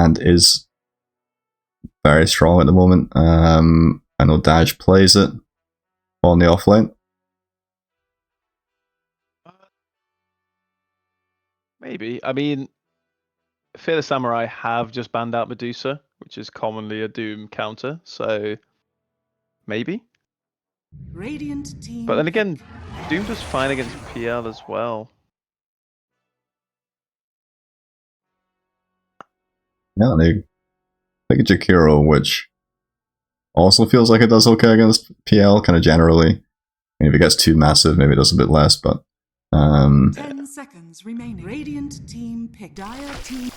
and is very strong at the moment. I know Dash plays it on the offlane. Maybe. I mean, FearTheSamurai have just banned out Medusa, which is commonly a Doom counter, so maybe. Radiant team. But then again, Doom does fine against PL as well. Yeah, they pick a Jakiro, which also feels like it does okay against PL, kind of generally. I mean, if it gets too massive, maybe it does a bit less, but 10 seconds remaining. Radiant team pick. Dire team.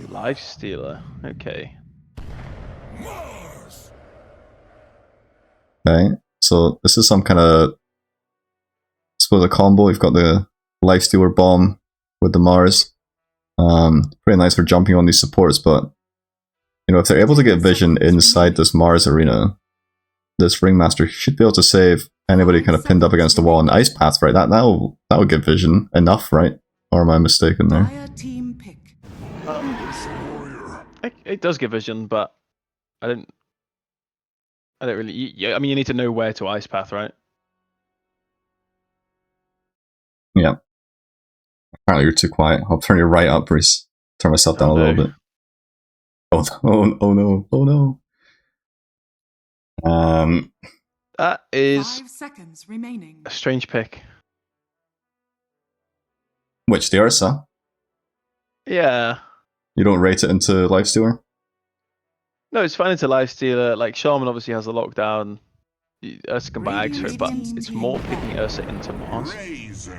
Lifestealer. Okay. Okay, so this is some kind of, I suppose, a combo. You've got the Lifestealer bomb with the Mars. Pretty nice for jumping on these supports, but you know, if they're able to get vision inside this Mars arena, this Ringmaster should be able to save anybody kind of pinned up against the wall. And Ice Path, right? That will give vision enough, right? Or am I mistaken there? Dire team pick. It does give vision, but I don't really. I mean, you need to know where to Ice Path, right? Yeah. Apparently you're too quiet. I'll turn you right up, Bruce. Turn myself down a little bit. Oh no. That is 5 seconds remaining. a strange pick. Which, the Ursa? Yeah. You don't rate it into Lifestealer? No, it's fine into Lifestealer. Like, Shaman obviously has the lockdown. Ursa can buy Ags for it, but it's more picking Ursa into Mars.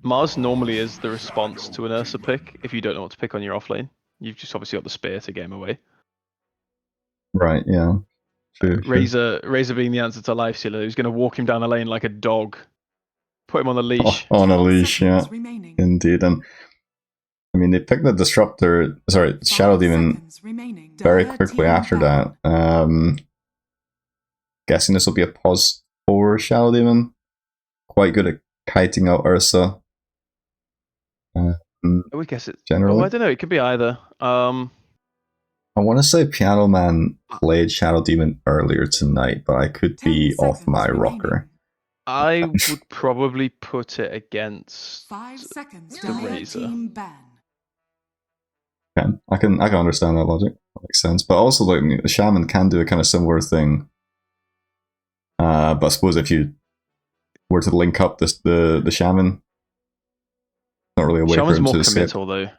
Mars normally is the response to an Ursa pick if you don't know what to pick on your offlane. You've just obviously got the spear to game away. Right, yeah. True. Razor being the answer to Lifestealer, who's going to walk him down the lane like a dog. Put him on the leash. On a leash, yeah. Remaining. Indeed. And I mean, they picked the Disruptor, sorry, Shadow Demon very quickly after that. Guessing this will be a pause for Shadow Demon. Quite good at kiting out Ursa. I would guess it. Generally. Oh, I don't know. It could be either. I want to say Piano Man played Shadow Demon earlier tonight, but I could be off my rocker. I would probably put it against 5 seconds. the Razor. Team ban. Okay. I can understand that logic. That makes sense. But also, like, the Shaman can do a kind of similar thing. But I suppose if you were to link up the Shaman, not really a way Shaman's for him more to escape. committal though.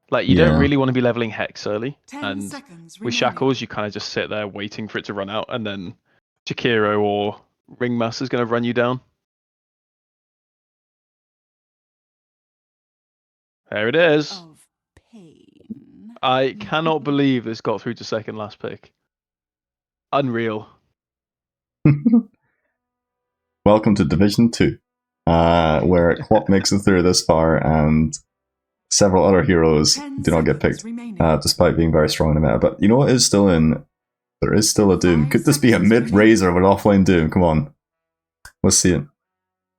Like, you don't really want to be leveling Hex early, 10 and seconds with remaining. Shackles you kind of just sit there waiting for it to run out, and then Jakiro or Ringmaster's going to run you down. There it is. Of pain. I cannot believe this got through to second last pick. Unreal. Welcome to Division 2, where Quap makes it through this far and several other heroes do not get picked, despite being very strong in the meta. But you know what is still in? There is still a Doom. Could this be a mid-Razor with offlane Doom? Come on. Let's see it.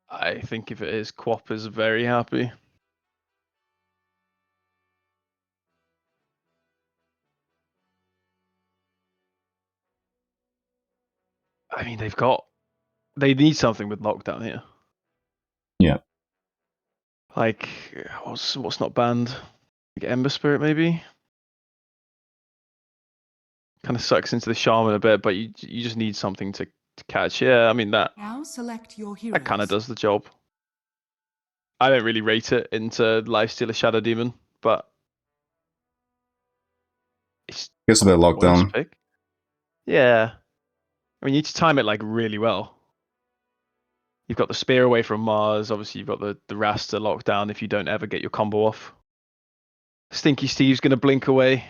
I think if it is, Quap is very happy. I mean, they need something with lockdown here. Yeah. Like, what's not banned? Like Ember Spirit, maybe? Kind of sucks into the Shaman a bit, but you just need something to catch. Yeah, I mean, that select your that kind of does the job. I don't really rate it into Lifestealer Shadow Demon, but it's a bit of lockdown. Pick. Yeah. I mean, you need to time it like really well. You've got the spear away from Mars. Obviously, you've got the Rasta lockdown if you don't ever get your combo off. Stinky Steve's going to blink away.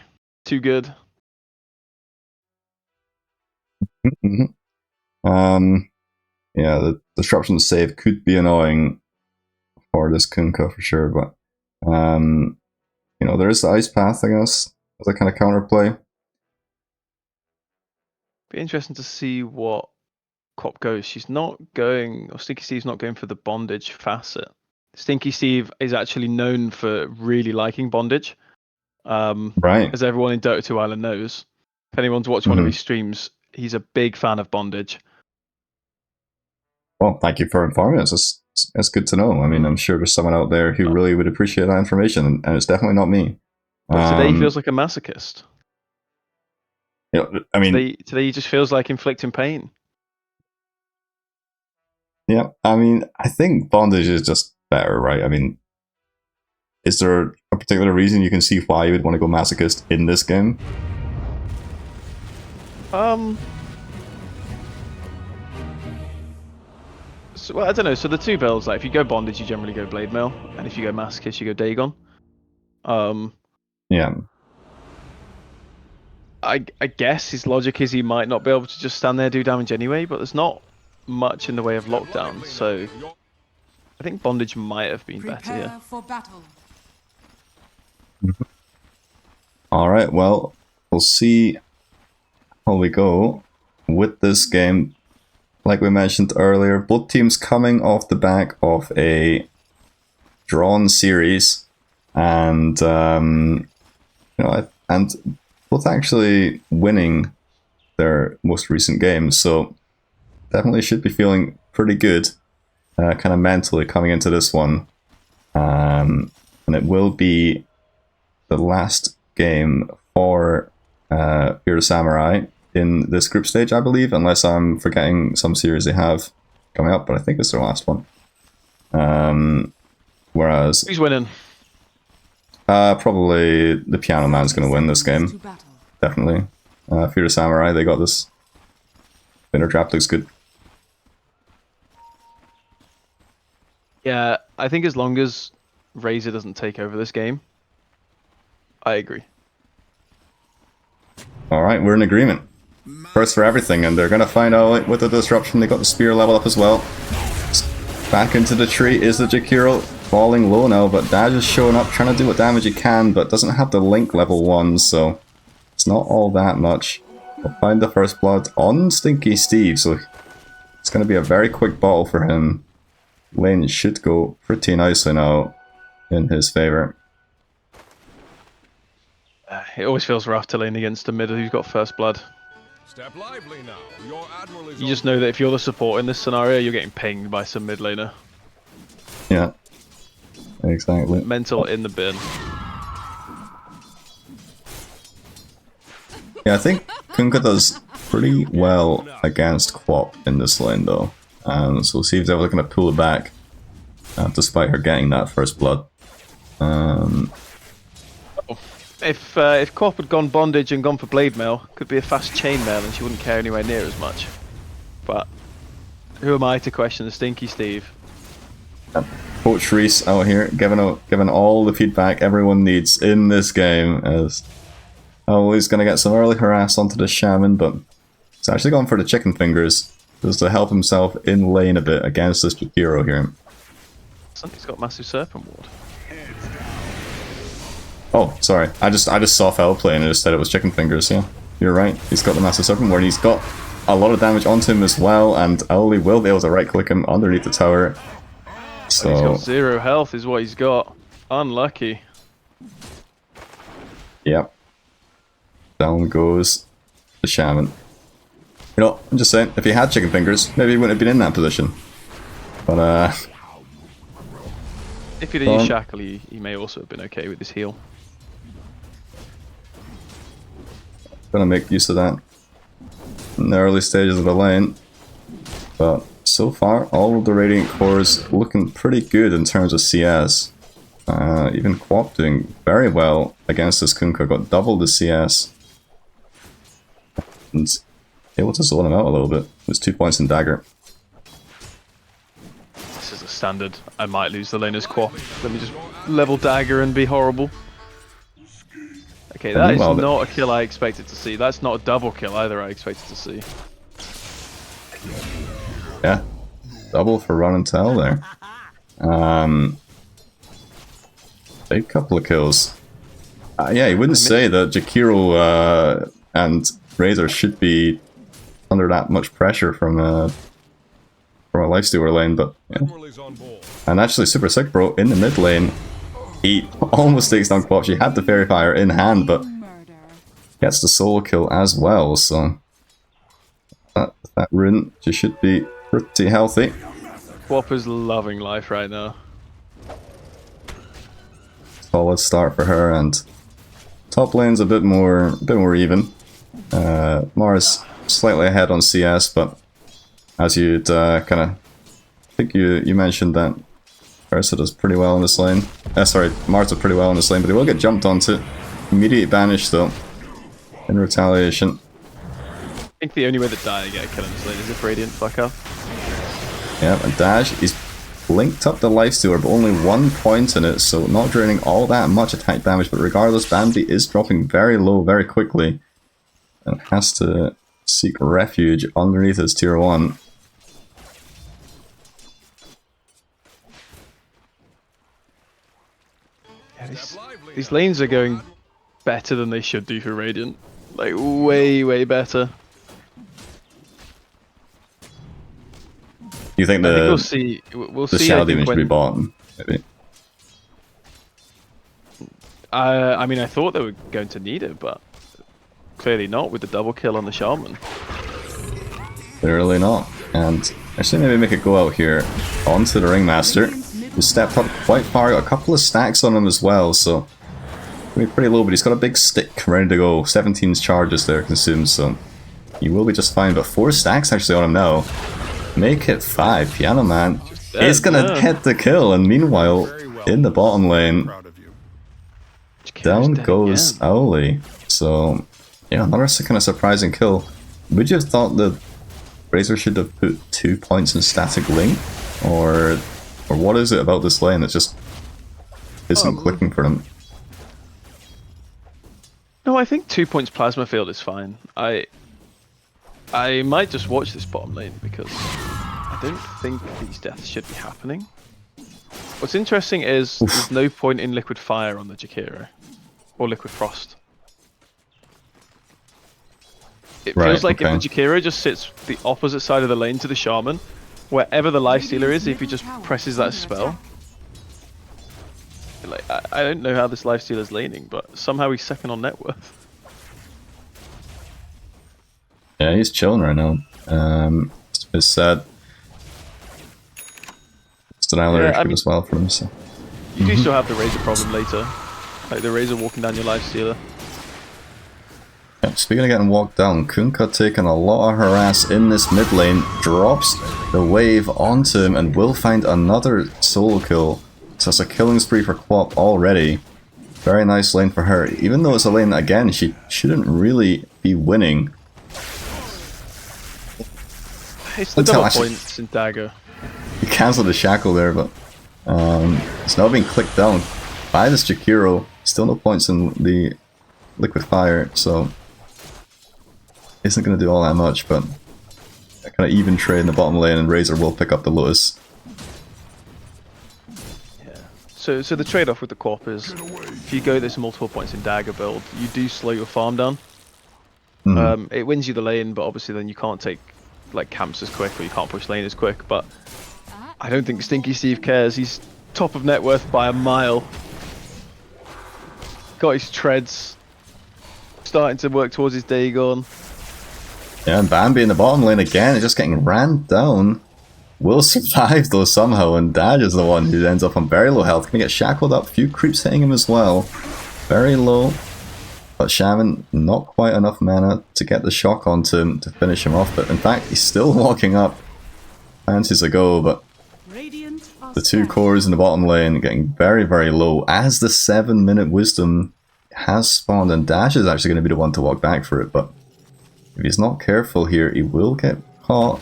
Too good. Yeah, the disruption save could be annoying for this Kunkka for sure, but you know, there is the Ice Path, I guess, as a kind of counterplay. Be interesting to see what Quap goes. She's not going, or Stinky Steve's not going for the bondage facet. Stinky Steve is actually known for really liking bondage. Right. As everyone in Dota 2 Island knows, if anyone's watched one of his streams, he's a big fan of bondage. Well, thank you for informing us. It's good to know. I mean, I'm sure there's someone out there who really would appreciate that information, and it's definitely not me. But today he feels like a masochist. You know, I mean, today he just feels like inflicting pain. yeah, I mean, I think bondage is just better, right? I mean, is there a particular reason you can see why you would want to go masochist in this game? So, well, I don't know. So the two builds, like if you go bondage, you generally go blade mail, and if you go masochist, you go Dagon. Yeah. I guess his logic is he might not be able to just stand there and do damage anyway, but there's not much in the way of lockdown, so I think bondage might have been better here. For battle. All right. Well, we'll see how we go with this game. Like we mentioned earlier, both teams coming off the back of a drawn series, and you know, and both actually winning their most recent games. So definitely should be feeling pretty good, kind of mentally coming into this one. And it will be the last game for FearTheSamurai in this group stage, I believe, unless I'm forgetting some series they have coming up, but I think it's their last one. Whereas... Who's winning? Probably the Piano Man's going to win this game. Definitely. FearTheSamurai, they got this. Winner draft looks good. Yeah, I think as long as Razor doesn't take over this game, I agree. Alright, we're in agreement. First for everything, and they're going to find out with the disruption. They got the spear level up as well. Back into the tree is the Jakiro, falling low now, but Daj is showing up, trying to do what damage he can, but doesn't have the link level 1, so it's not all that much. We'll find the first blood on Stinky Steve, so it's going to be a very quick bottle for him. Lane should go pretty nicely now in his favor. It always feels rough to lane against a mid who's got first blood. Step lively now. Your admiral is You just know that if you're the support in this scenario, you're getting pinged by some mid laner. Yeah, exactly. Mental in the bin. Yeah, I think Kunkka does pretty well against Quap in this lane though. So we'll see if they're looking to pull it back, despite her getting that first blood. If Quap had gone bondage and gone for blade mail, could be a fast chain mail and she wouldn't care anywhere near as much. But who am I to question the Stinky Steve? Coach Reese out here giving all the feedback everyone needs in this game, as he's going to get some early harass onto the Shaman, but he's actually gone for the chicken fingers just to help himself in lane a bit against this Jakiro here. Something's got massive serpent ward. Oh, sorry. I just saw Fell play and I just said it was chicken fingers, yeah. You're right. He's got the massive serpent ward. He's got a lot of damage onto him as well, and Owly will be able to right click him underneath the tower. So He's got 0 health is what he's got. Unlucky. Yep. Down goes the Shaman. You know, I'm just saying, if he had chicken fingers, maybe he wouldn't have been in that position. But if he'd used Shackle, he may also have been okay with his heal. gonna make use of that in the early stages of the lane. But so far, all of the Radiant cores looking pretty good in terms of CS. Even Quap doing very well against this Kunkka, got double the CS. And able to zone him out a little bit. There's 2 points in Dagger. This is a standard. I might lose the laner's Quap. Let me just level Dagger and be horrible. Okay, that is not a kill I expected to see. That's not a double kill either I expected to see. Yeah, double for run and tell there. Big couple of kills. Yeah, you wouldn't say that Jakiro and Razor should be under that much pressure from a lifestealer lane, but yeah. And actually Super Sick Bro in the mid lane He almost takes down Quap. She had the Fairy Fire in hand, but Murder. gets the solo kill as well, so that rune, she should be pretty healthy. Whopper's loving life right now. Solid start for her, and top lane's a bit more even. Mars slightly ahead on CS, but as you'd kind of, I think you mentioned that Ursa does pretty well in this lane. Sorry, Mars does pretty well in this lane, but he will get jumped onto. Immediate banish though, in retaliation. I think the only way that Dire get a kill in this lane is if Radiant fuck up. Yeah, and Dash is linked up the lifestealer, but only 1 point in it, so not draining all that much attack damage, but regardless, Bambi is dropping very low very quickly and has to seek refuge underneath his tier 1. Yeah, these lanes are going better than they should do for Radiant. Like, way better. You think I think the we'll see. We'll the see. Shadow I think Demon should be bought? Maybe. I mean, I thought they were going to need it, but clearly not with the double kill on the Shaman. Clearly not. And actually maybe make it go out here onto the Ringmaster, who stepped up quite far, got a couple of stacks on him as well, so he'll be pretty low, but he's got a big stick ready to go. 17 charges there consumed, so he will be just fine, but 4 stacks actually on him now. Make it 5. Piano Man is gonna get the kill, and meanwhile, in the bottom lane, down goes Owly. So, yeah, another kind of surprising kill. Would you have thought that Razor should have put 2 points in static link? Or what is it about this lane that just isn't clicking for him? No, I think 2 points plasma field is fine. I might just watch this bottom lane because I don't think these deaths should be happening. What's interesting is there's no point in Liquid Fire on the Jakiro. Or Liquid Frost. It feels like if the Jakiro just sits the opposite side of the lane to the Shaman, wherever the lifestealer is, if he just presses that spell. Like, I don't know how this lifestealer's laning, but somehow he's second on net worth. Yeah, he's chilling right now. It's sad. It's denial as well for him, so. You do still have the Razor problem later. Like the Razor walking down your lifestealer. Yeah, speaking of getting walked down, Kunkka taking a lot of harass in this mid lane, drops the wave onto him and will find another solo kill. So it's a killing spree for Quap already. Very nice lane for her. Even though it's a lane that, again, she shouldn't really be winning. It's the double points in Dagger. He cancelled the shackle there, but it's now being clicked down by this Jakiro. Still no points in the Liquid Fire, so isn't going to do all that much, but a kind of even trade in the bottom lane, and Razor will pick up the Lotus. Yeah. So the trade-off with the Quap is, if you go this multiple points in Dagger build, you do slow your farm down. It wins you the lane, but obviously then you can't take like camps as quick, or you can't push lane as quick, but I don't think Stinky Steve cares. He's top of net worth by a mile. Got his treads. Starting to work towards his Dagon. Yeah, and Bambi in the bottom lane again is just getting ran down. Will survive though somehow, and Dad is the one who ends up on very low health. Can get shackled up, few creeps hitting him as well. Very low. But Shaman, not quite enough mana to get the shock onto him to finish him off. But in fact, he's still walking up. Fancies a go, but the 2 cores in the bottom lane getting very low as the 7-minute wisdom has spawned, and Dash is actually going to be the one to walk back for it, but if he's not careful here, he will get caught.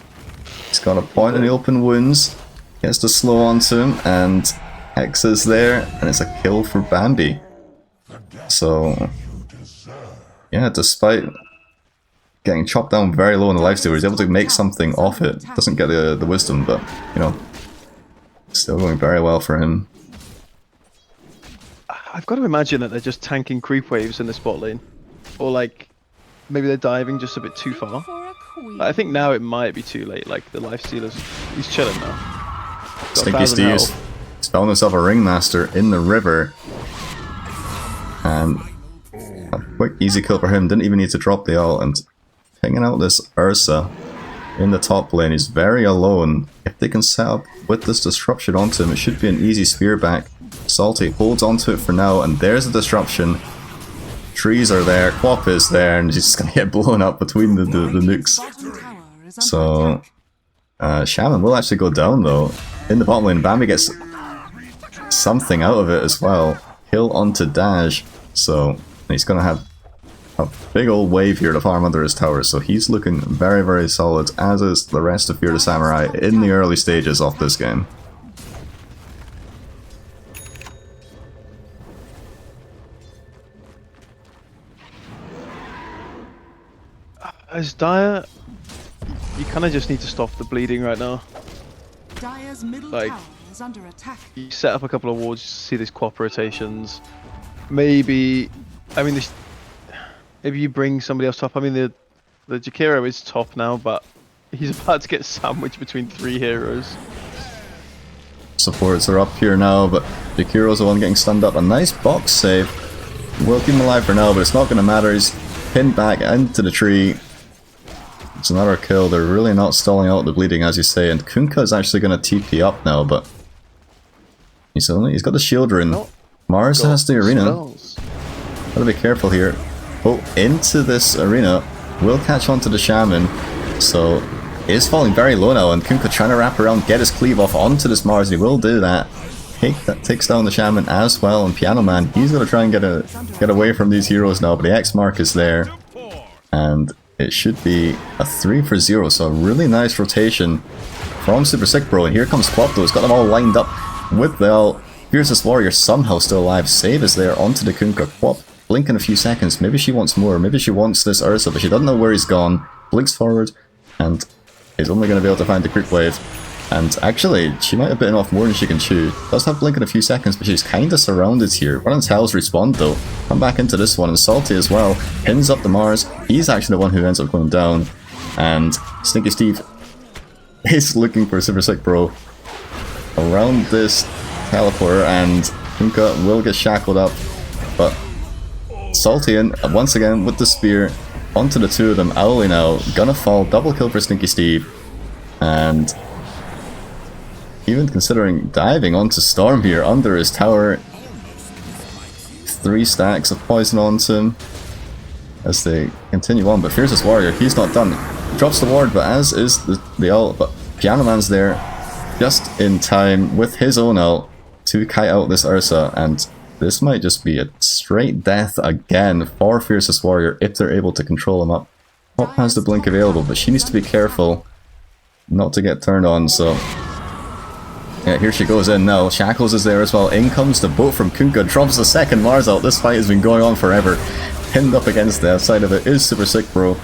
He's got a point in the open wounds, gets the slow onto him, and Hex is there, and it's a kill for Bambi. So, yeah, despite getting chopped down very low in the lifesteal, he's able to make something off it. Doesn't get the wisdom, but, you know, still going very well for him. I've got to imagine that they're just tanking creep waves in this bot lane. Or like, maybe they're diving just a bit too far. I think now it might be too late, like the lifestealer's, he's chilling now. Stinky Steve's found himself a Ringmaster in the river. And a quick easy kill for him, didn't even need to drop the ult, and hanging out this Ursa in the top lane. He's very alone. If they can set up with this disruption onto him, it should be an easy spear back. Salty holds onto it for now, and there's a disruption. Trees are there, Quap is there, and he's just gonna get blown up between the nukes. So, Shaman will actually go down though. In the bottom lane, Bambi gets something out of it as well. Kill onto Dash, so he's gonna have a big old wave here to farm under his tower, so he's looking very, very solid, as is the rest of FearTheSamurai in the early stages of this game. As Dire, you kind of just need to stop the bleeding right now. Dire's middle Like- tower is under attack. You set up a couple of wards, see these Quap rotations. Maybe, I mean, maybe you bring somebody else top. I mean, the Jakiro is top now, but he's about to get sandwiched between 3 heroes. Supports are up here now, but Jakiro's the one getting stunned up. A nice box save. Will keep him alive for now, but it's not going to matter. He's pinned back into the tree. It's another kill. They're really not stalling out the bleeding, as you say. And Kunkka is actually going to TP up now, but he's got the shield rune. Not Mars has the arena. Spells. Gotta be careful here. Oh, into this arena. Will catch onto the Shaman. So, is falling very low now, and Kunkka trying to wrap around, get his cleave off onto this Mars. He will do that. That takes down the Shaman as well, and Piano Man, he's gonna try and get away from these heroes now, but the X mark is there. And it should be a 3 for 0, so a really nice rotation from Super Sick Bro. And here comes Quap though, he's got them all lined up with the ult. Here's this warrior somehow still alive. Save is there onto the Kunkka. Quap blink in a few seconds. Maybe she wants more, maybe she wants this Ursa, but she doesn't know where he's gone. Blinks forward, and is only going to be able to find the creep wave. And actually, she might have bitten off more than she can chew. Does have blink in a few seconds, but she's kind of surrounded here. Run and Tells respawn though. Come back into this one, and Salty as well. Pins up the Mars. He's actually the one who ends up going down. And Stinky Steve is looking for Super Sick Bro around this teleporter, and Kunkka will get shackled up. But Salty in, once again with the spear, onto the two of them. Owly now, gonna fall. Double kill for Stinky Steve. And even considering diving onto Storm here under his tower. 3 stacks of poison onto him as they continue on, but Fiercest Warrior, he's not done. Drops the ward, but as is the ult, but Piano Man's there just in time with his own ult to kite out this Ursa, and this might just be a straight death again for Fiercest Warrior if they're able to control him up. Pop has the blink available, but she needs to be careful not to get turned on, so yeah, here she goes in now. Shackles is there as well. In comes the boat from Kunkka, drops the second Mars ult. This fight has been going on forever. Pinned up against the outside of it is Super Sick Bro.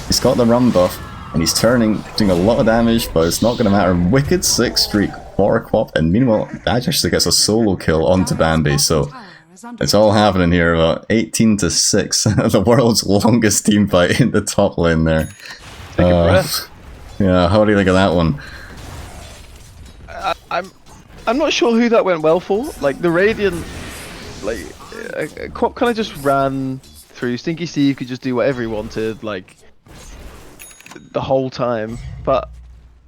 He's got the run buff, and he's turning, doing a lot of damage, but it's not going to matter. Wicked 6 streak for Quap, and meanwhile, Dash actually gets a solo kill onto Bambi, so it's all happening here. About 18 to 6, the world's longest team fight in the top lane there. Take a breath. Yeah, how do you think of that one? I'm not sure who that went well for. Like the Radiant, like Quap kind of just ran through. Stinky Steve could just do whatever he wanted, like the whole time. But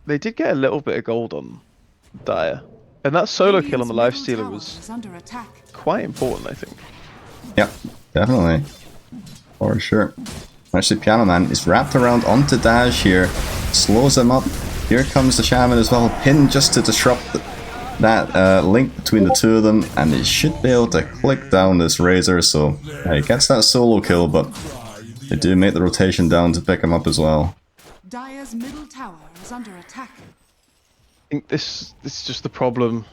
they did get a little bit of gold on Dire, and that solo kill on the Lifestealer was quite important, I think. Yeah, definitely, for sure. Actually, Piano Man is wrapped around onto Dash here, slows him up. Here comes the Shaman as well, pinned just to disrupt that link between the two of them, and he should be able to click down this Razor, so he gets that solo kill, but they do make the rotation down to pick him up as well. Dire's middle tower is under attack. I think this is just the problem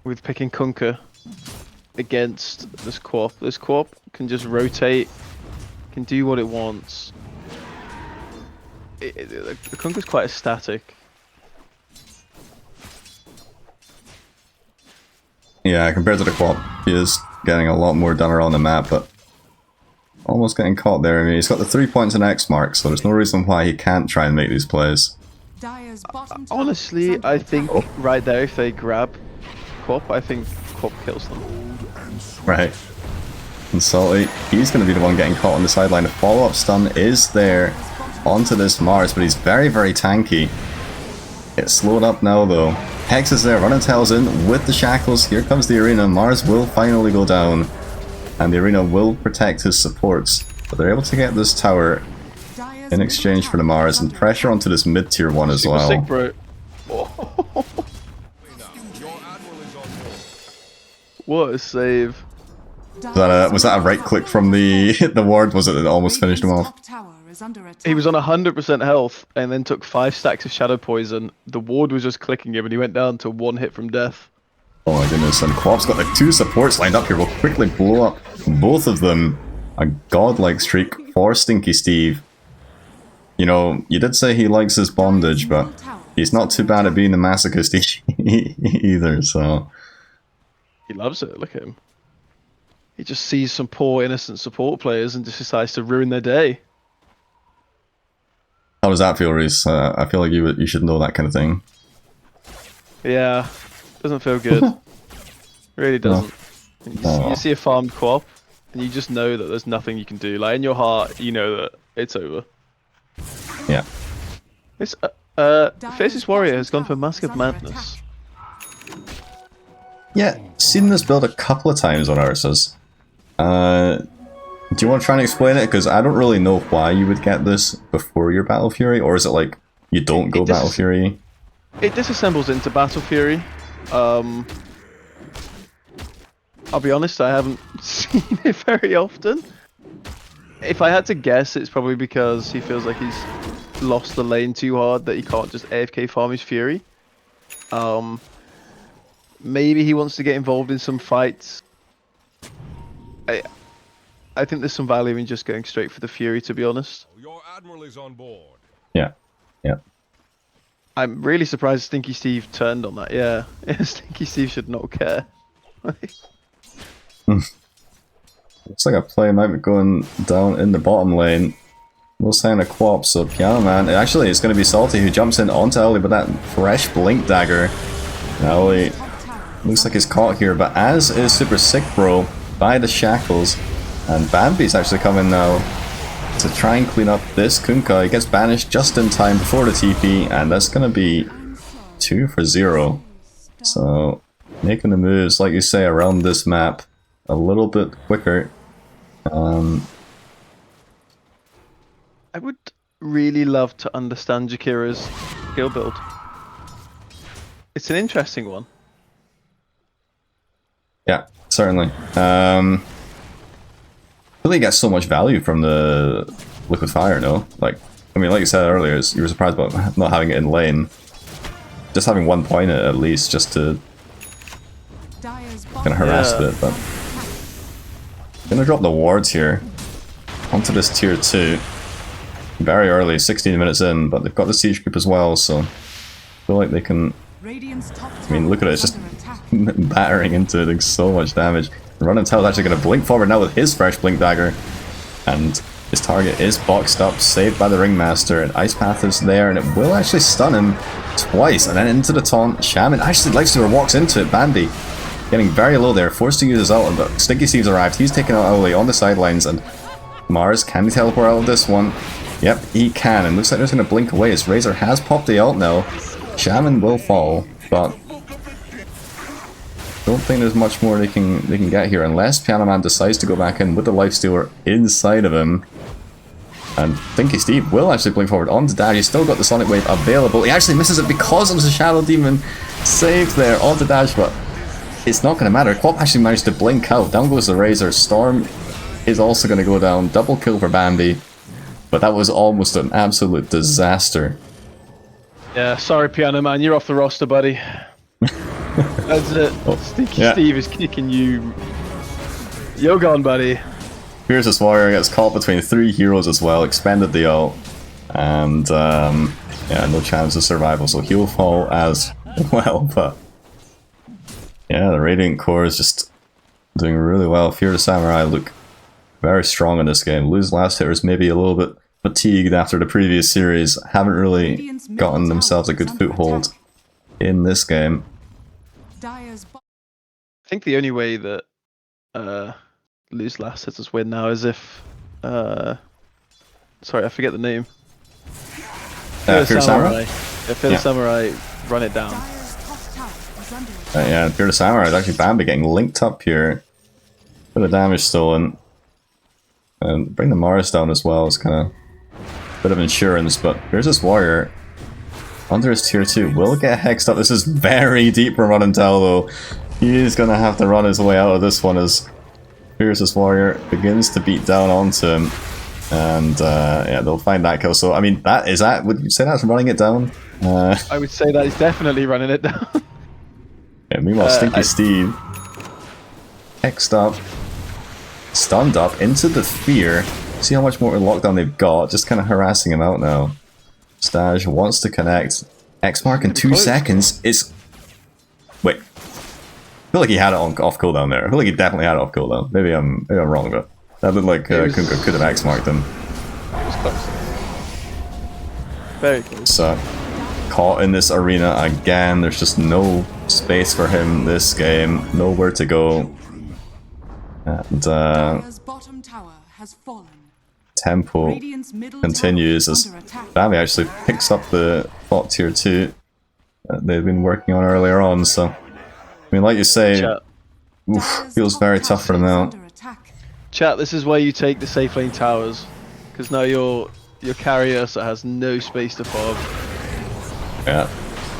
with picking Kunkka against this Quap. This Quap can just rotate, can do what it wants. The Kunkka's quite static. Yeah, compared to the Quap, he is getting a lot more done around the map, but almost getting caught there. I mean, he's got the 3 points and X mark, so there's no reason why he can't try and make these plays. Dire's bottom tower Honestly, is under I think attack. right there, if they grab Quap, I think Quap kills them. Right. And Salty, he's going to be the one getting caught on the sideline. The follow-up stun is there onto this Mars, but he's very, very tanky. It's slowed up now though. Hex is there, running tails in with the shackles. Here comes the arena. Mars will finally go down, and the arena will protect his supports. But they're able to get this tower in exchange for the Mars, and pressure onto this mid-tier one as Super well. sick, bro. What a save. Was that a right click from the the ward? Was it that almost finished him off? He was on 100% health and then took 5 stacks of shadow poison. The ward was just clicking him and he went down to 1 hit from death. Oh my goodness, and Quap's got the 2 supports lined up here. We'll quickly blow up both of them. A godlike streak for Stinky Steve. You know, you did say he likes his bondage, but he's not too bad at being a masochist either, so... He loves it, look at him. He just sees some poor innocent support players and just decides to ruin their day. How does that feel, Reese? I feel like you should know that kind of thing. Yeah, doesn't feel good. Really doesn't. No. You see a farmed Quap, and you just know that there's nothing you can do. Like, in your heart, you know that it's over. Yeah. This Fiercest Warrior has gone for Mask of Madness. Yeah, seen this build a couple of times on Ursus. Do you want to try and explain it? Because I don't really know why you would get this before your Battle Fury, or is it like you don't go Battle Fury? It disassembles into Battle Fury. I'll be honest, I haven't seen it very often. If I had to guess, it's probably because he feels like he's lost the lane too hard that he can't just AFK farm his Fury. Maybe he wants to get involved in some fights. I think there's some value in just going straight for the Fury, to be honest. Your admiral is on board. Yeah, yeah. I'm really surprised Stinky Steve turned on that. Yeah, Stinky Steve should not care. Looks like a play might be going down in the bottom lane. No sign of Quap, so Piano Man. Actually, it's going to be Salty who jumps in onto Ellie with that fresh Blink Dagger. Ellie looks like he's caught here, but as is Super Sick Bro by the shackles. And Bambi's actually coming now to try and clean up this Kunkka. He gets banished just in time before the TP, and that's going to be 2 for 0. So, making the moves, like you say, around this map a little bit quicker. I would really love to understand Jakira's skill build. It's an interesting one. Yeah, certainly. I really get so much value from the Liquid Fire, no? Like, I mean, like you said earlier, you were surprised about not having it in lane. Just having 1 point at least, just to kind of harass a bit, but... Gonna drop the wards here onto this tier 2. Very early, 16 minutes in, but they've got the siege group as well, so... I feel like they can... I mean, look at it, it's just battering into it, doing so much damage. Running Tail's actually going to blink forward now with his fresh Blink Dagger. And his target is boxed up, saved by the Ringmaster, and Ice Path is there, and it will actually stun him twice. And then into the taunt, Shaman actually Lifestealer walks into it, Bambi. Getting very low there, forced to use his ult, but Stinky Steve's arrived. He's taking out Owly on the sidelines, and Mars, can he teleport out of this one? Yep, he can, and looks like they're going to blink away as Razor has popped the ult now. Shaman will fall, but... don't think there's much more they can get here unless Piano Man decides to go back in with the Lifestealer inside of him. And Stinky Steve will actually blink forward onto Dash. He's still got the Sonic Wave available. He actually misses it because of the Shadow Demon saved there onto Dash, but it's not going to matter. Quap actually managed to blink out. Down goes the Razor. Storm is also going to go down. Double kill for Bambi. But that was almost an absolute disaster. Yeah, sorry Piano Man, you're off the roster, buddy. That's it. Oh, Stinky Steve is kicking you. You're gone, buddy. Fiercest Warrior gets caught between 3 heroes as well, expended the ult, and yeah, no chance of survival, so he'll fall as well, but yeah, the Radiant Core is just doing really well. FearTheSamurai look very strong in this game. Lough's last hitters maybe a little bit fatigued after the previous series, haven't really gotten themselves a good foothold in this game. I think the only way that lose last, let us win now, as if sorry, I forget the name. FearTheSamurai? Yeah, FearTheSamurai, run it down. Dire's top tower is under attack. Yeah, FearTheSamurai is actually Bambi getting linked up here. Bit of damage stolen. And bring the Mars down as well is kind of a bit of insurance, but here's this warrior. Under his tier 2, will get hexed up. This is very deep for Run and Tell though. He is going to have to run his way out of this one as here's this warrior begins to beat down onto him. And yeah, they'll find that kill. So, I mean, would you say that's running it down? I would say that is definitely running it down. Yeah, meanwhile, Stinky Steve, hexed up, stunned up into the fear. See how much more lockdown they've got, just kind of harassing him out now. Staj wants to connect. X mark in 2 seconds is... Wait. I feel like he had it off cooldown there. I feel like he definitely had it off cooldown. Maybe I'm wrong, but that looked like Kunkka could have X marked him. It was close. Very close. So, caught in this arena again. There's just no space for him this game. Nowhere to go. And Dire's bottom tower has fallen. tempo Radiant's middle continues tower as is under attack. Bambi actually picks up the bot tier 2 that they've been working on earlier on. So, I mean, like you say, Chat. oof, feels very tough for them now. Under attack. Chat, this is where you take the safe lane towers. Because now your carrier so has no space to fob. Yeah.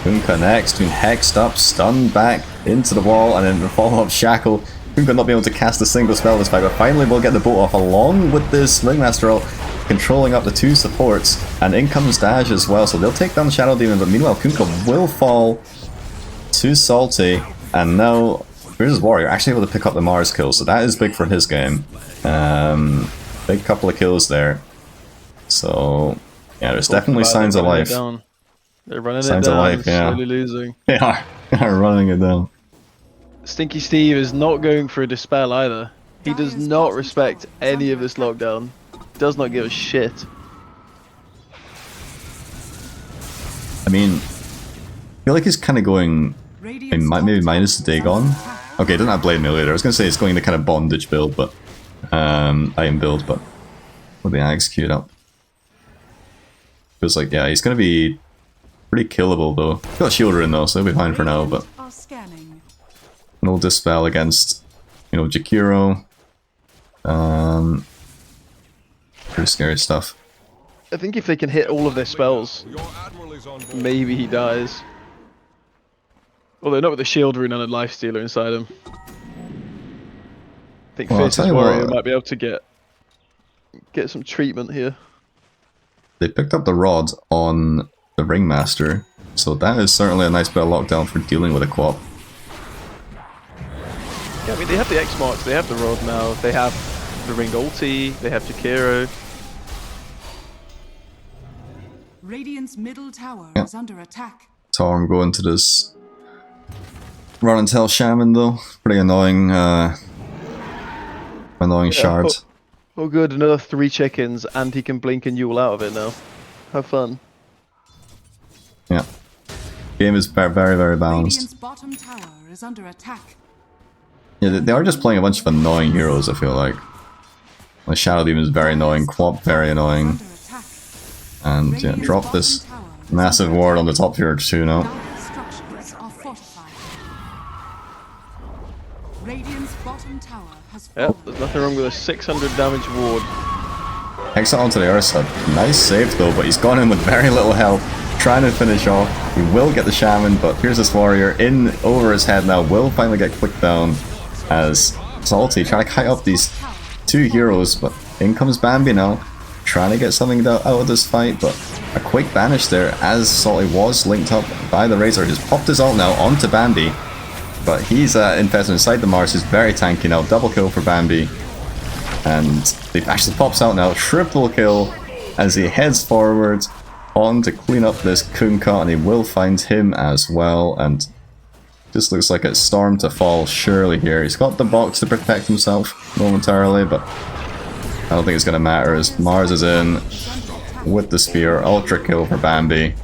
Kunkka next, being hexed up, stunned back into the wall, and then the follow-up shackle. Kunkka not being able to cast a single spell this fight, but finally we'll get the boat off along with this Ringmaster ult, controlling up the 2 supports, and in comes Dash as well, so they'll take down Shadow Demon, but meanwhile Kunkka will fall to Salty, and now here's Warrior actually able to pick up the Mars kill, so that is big for his game. Big couple of kills there. So, yeah, there's definitely signs of life. They're running Signs it of down, life, yeah. slowly losing. They are running it down. Stinky Steve is not going for a dispel either. He does Dire's not bottom respect tower is any of under this attack. lockdown. Does not give a shit. I mean, I feel like he's kind of going... Radiant's maybe top minus tower the is Dagon. under attack. Okay, doesn't have Blade Mail later. I was going to say it's going the kind of bondage build, but... item build, but... With the Axe queued up. Feels like, yeah, he's going to be pretty killable though. He's got Shielder in though, so he'll be fine for now, but... Radiant are scanning. No Dispel against, you know, Jakiro. Pretty scary stuff. I think if they can hit all of their spells, Your admiral is on board. maybe he dies. Although not with the shield rune and a life stealer inside him. I think Well, I'll Fierce's tell you Warrior what. might be able to get some treatment here. They picked up the rod on the Ringmaster, so that is certainly a nice bit of lockdown for dealing with a Quap. Yeah, I mean they have the X marks, they have the rod now, they have the ring ulti, they have Jakiro. Radiant's middle tower Yeah. is under attack. Torm going to this Run and Tell Shaman though. Pretty annoying, shard. Oh good, another 3 chickens and he can blink and Yule out of it now. Have fun. Yeah. Game is very, very balanced. Radiant's bottom tower is under attack. Yeah, they are just playing a bunch of annoying heroes, I feel like. The Shadow Demon is very annoying, Quap very annoying, Under attack. and yeah, Radiant's drop bottom this tower is massive under ward on the attack. top tier 2 now. Dire structures are fortified. Radiant's bottom tower has Yep, fallen. there's nothing wrong with a 600 damage ward. Exit onto the Ursa. Nice save though, but he's gone in with very little health. Trying to finish off. He will get the Shaman, but here's this Warrior in over his head now. Will finally get clicked down as Salty trying to kite up these 2 heroes, but in comes Bambi now. Trying to get something out of this fight, but a quick banish there as Salty was linked up by the Razor. He's popped his ult now onto Bambi, but he's infested inside the Mars. He's very tanky now. Double kill for Bambi. And he actually pops out now, triple kill as he heads forward on to clean up this Kunkka, and he will find him as well, and this looks like it's storm to fall surely here. He's got the box to protect himself momentarily, but I don't think it's going to matter as Mars is in with the spear. Ultra kill for Bambi.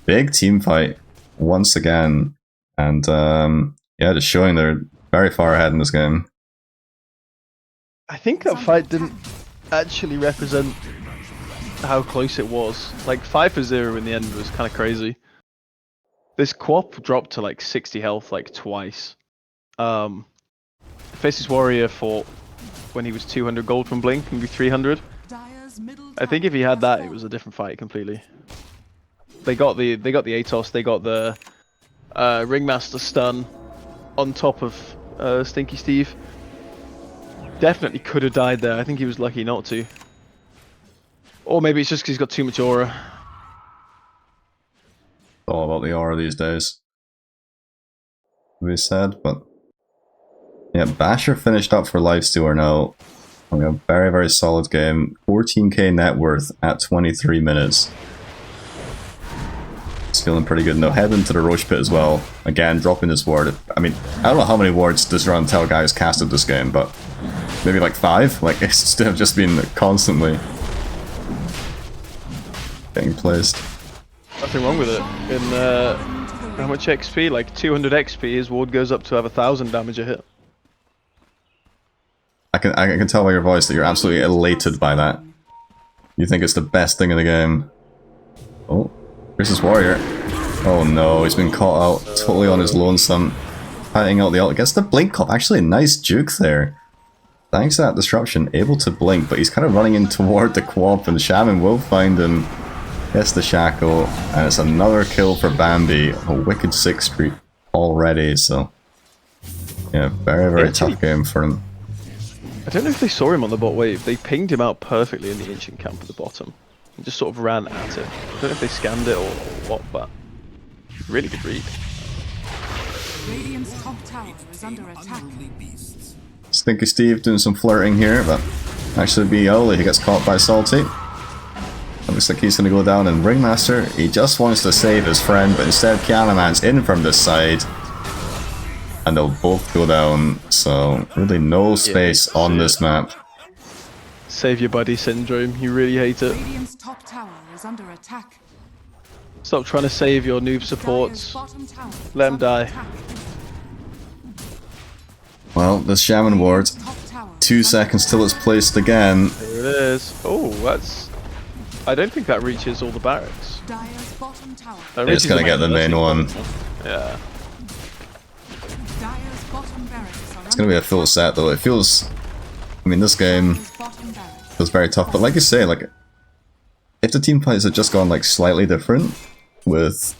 Big team fight once again, and yeah, just showing they're very far ahead in this game. I think that fight didn't actually represent how close it was. Like 5-0 in the end was kind of crazy. This Quap dropped to like 60 health like twice. Faces Warrior fought when he was 200 gold from Blink, maybe 300. I think if he had that, it was a different fight completely. They got the Atos, they got the Ringmaster stun on top of Stinky Steve. Definitely could have died there. I think he was lucky not to. Or maybe it's just because he's got too much aura. All about the aura these days. We said, but yeah, Basher finished up for Lifestealer now. A very, very solid game. 14k net worth at 23 minutes. It's feeling pretty good. Now head into the Roche Pit as well. Again, dropping this ward. I mean, I don't know how many wards this run tell guys casted this game, but maybe like 5? Like, it's still just been constantly getting placed. Nothing wrong with it. In how much XP? Like 200 XP, his ward goes up to have 1,000 damage a hit. I can tell by your voice that you're absolutely elated by that. You think it's the best thing in the game. Oh, here's this warrior. Oh no, he's been caught out totally on his lonesome. Fighting out the ult. Gets the blink off. Actually, a nice juke there. Thanks to that disruption, able to blink, but he's kind of running in toward the Quap, and Shaman will find him. Gets the shackle, and it's another kill for Bambi. A wicked 6 streak already, so yeah, very, very tough game for him. I don't know if they saw him on the bot wave. They pinged him out perfectly in the ancient camp at the bottom. And just sort of ran at it. I don't know if they scanned it or what, but really good read. Radiant's top tower is under attack. Stinky Steve doing some flirting here, but actually BL, he gets caught by Salty. Looks like he's going to go down, and Ringmaster, he just wants to save his friend, but instead Piano Man's in from this side. And they'll both go down, so really no space on this map. Save your buddy syndrome, you really hate it. Radiant's top tower is under attack. Stop trying to save your noob supports. Let him die. Well, this Shaman ward, 2 seconds till it's placed again. There it is. Oh, that's... I don't think that reaches all the barracks. It's gonna get the main one. Yeah. It's gonna be a full set though. It feels... I mean, this game feels very tough, but like you say, like, if the team fights had just gone like slightly different, with,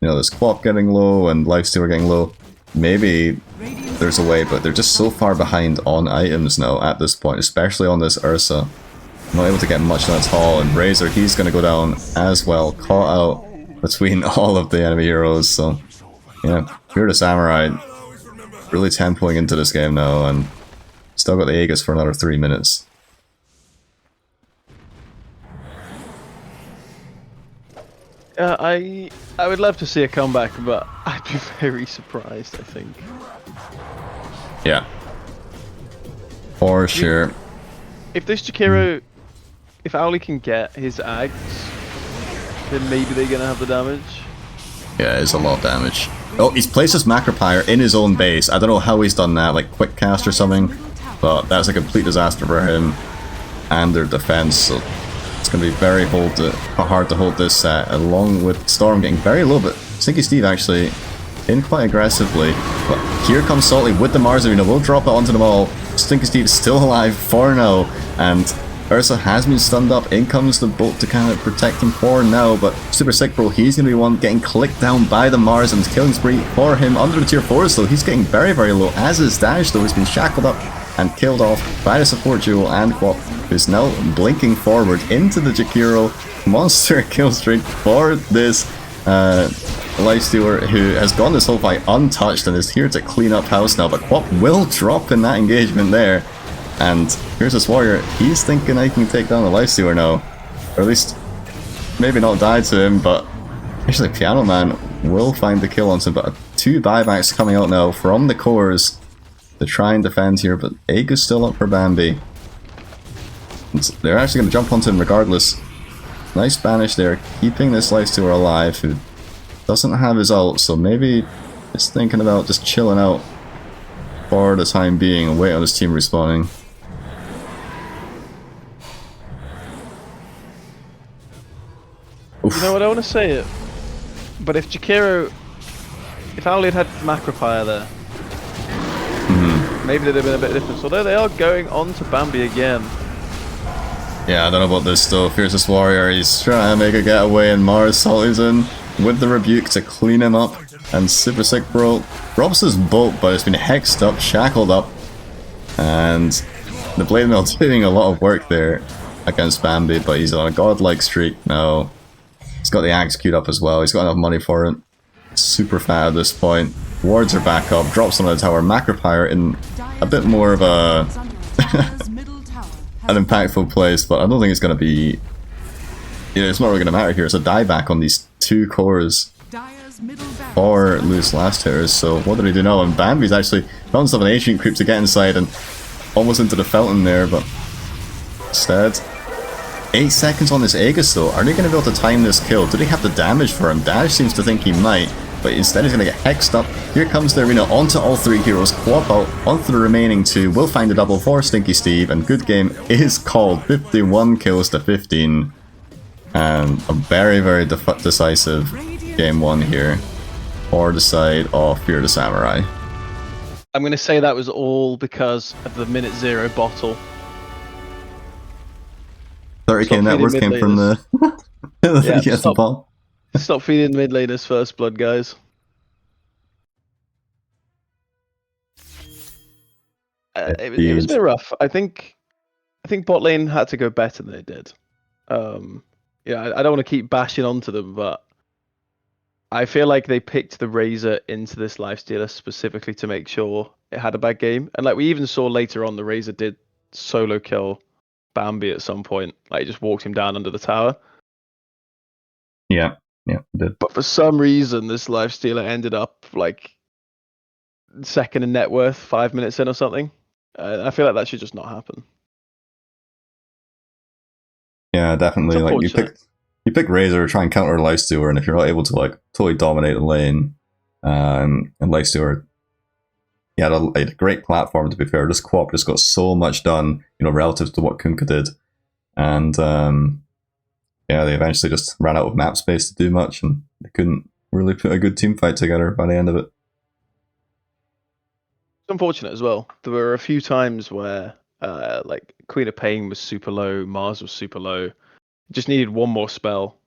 you know, this Quap getting low and Lifestealer getting low, maybe there's a way, but they're just so far behind on items now at this point, especially on this Ursa. Not able to get much on its haul, and Razor, he's going to go down as well, caught out between all of the enemy heroes, so yeah, FearTheSamurai really tempoing into this game now, and still got the Aegis for another 3 minutes. I would love to see a comeback, but I'd be very surprised, I think. Yeah. For sure. If this Jakiro, if Owly can get his Ags, then maybe they're going to have the damage. Yeah, it's a lot of damage. Oh, he's placed his Macropyre in his own base. I don't know how he's done that, like quick cast or something, but that's a complete disaster for him and their defense, so it's going to be very hard to hold this set, along with Storm getting very low, but Stinky Steve actually in quite aggressively. But here comes Salty with the Mars Arena, we'll drop it onto them all. Stinky Steve is still alive for now, and Ursa has been stunned up. In comes the bolt to kind of protect him for now, but Super Sick Bro, he's going to be one getting clicked down by the Mars, and killing spree for him under the tier 4s though. He's getting very, very low, as is Dash though. He's been shackled up and killed off by the support duo and Quap, who's now blinking forward into the Jakiro. Monster kill streak for this Lifestealer, who has gone this whole fight untouched and is here to clean up house now, but Quap will drop in that engagement there. And here's this warrior, he's thinking I can take down the Lifestealer now. Or at least, maybe not die to him, but actually Piano Man will find the kill on him. But 2 buybacks coming out now from the cores to try and defend here, but Egg is still up for Bambi. And they're actually going to jump onto him regardless. Nice banish there, keeping this Lifestealer alive, who doesn't have his ult, so maybe he's thinking about just chilling out for the time being and wait on his team respawning. You know what, I want to say it, but if Jakiro, if Owly had Macropire there, maybe they'd have been a bit different. Although they are going on to Bambi again. Yeah, I don't know about this though. Fiercest Warrior, he's trying to make a getaway, and Mars sallies in with the rebuke to clean him up. And Super Sick Bro drops his boat, but it's been hexed up, shackled up. And the Blade Mail doing a lot of work there against Bambi, but he's on a godlike streak now. He's got the axe queued up as well, he's got enough money for it. Super fat at this point. Wards are back up, drops on the tower, Macropire in a bit more of a an impactful place, but I don't think it's going to be... You know, it's not really going to matter here. It's a dieback on these 2 cores for loose last hitters, so what do they do now? And Bambi's actually found himself an Ancient Creep to get inside and almost into the fountain there, but instead... 8 seconds on this Aegis though. Are they going to be able to time this kill? Do they have the damage for him? Dash seems to think he might, but instead he's going to get hexed up. Here comes the arena onto all 3 heroes. Quap out onto the remaining 2. We'll find a double for Stinky Steve, and good game is called. 51 kills to 15. And a very, very decisive game 1 here for the side of FearTheSamurai. I'm going to say that was all because of the minute 0 bottle. 30k net worth came from the... Stop feeding mid laners first blood, guys. It was a bit rough. I think bot lane had to go better than they did. Yeah, I don't want to keep bashing onto them, but I feel like they picked the Razor into this lifestealer specifically to make sure it had a bad game. And like we even saw later on, the Razor did solo kill Bambi at some point. Like, just walked him down under the tower. Yeah, did. But for some reason, this lifestealer ended up like second in net worth 5 minutes in or something. I feel like that should just not happen. Yeah, definitely. Like you pick Razor, try and counter Lifestealer, and if you're not able to like totally dominate the lane, and Lifestealer, he had a great platform to be fair. This co-op just got so much done, you know, relative to what Kunkka did, and yeah, they eventually just ran out of map space to do much, and they couldn't really put a good team fight together by the end of it. It's unfortunate as well. There were a few times where like Queen of Pain was super low, Mars was super low. Just needed one more spell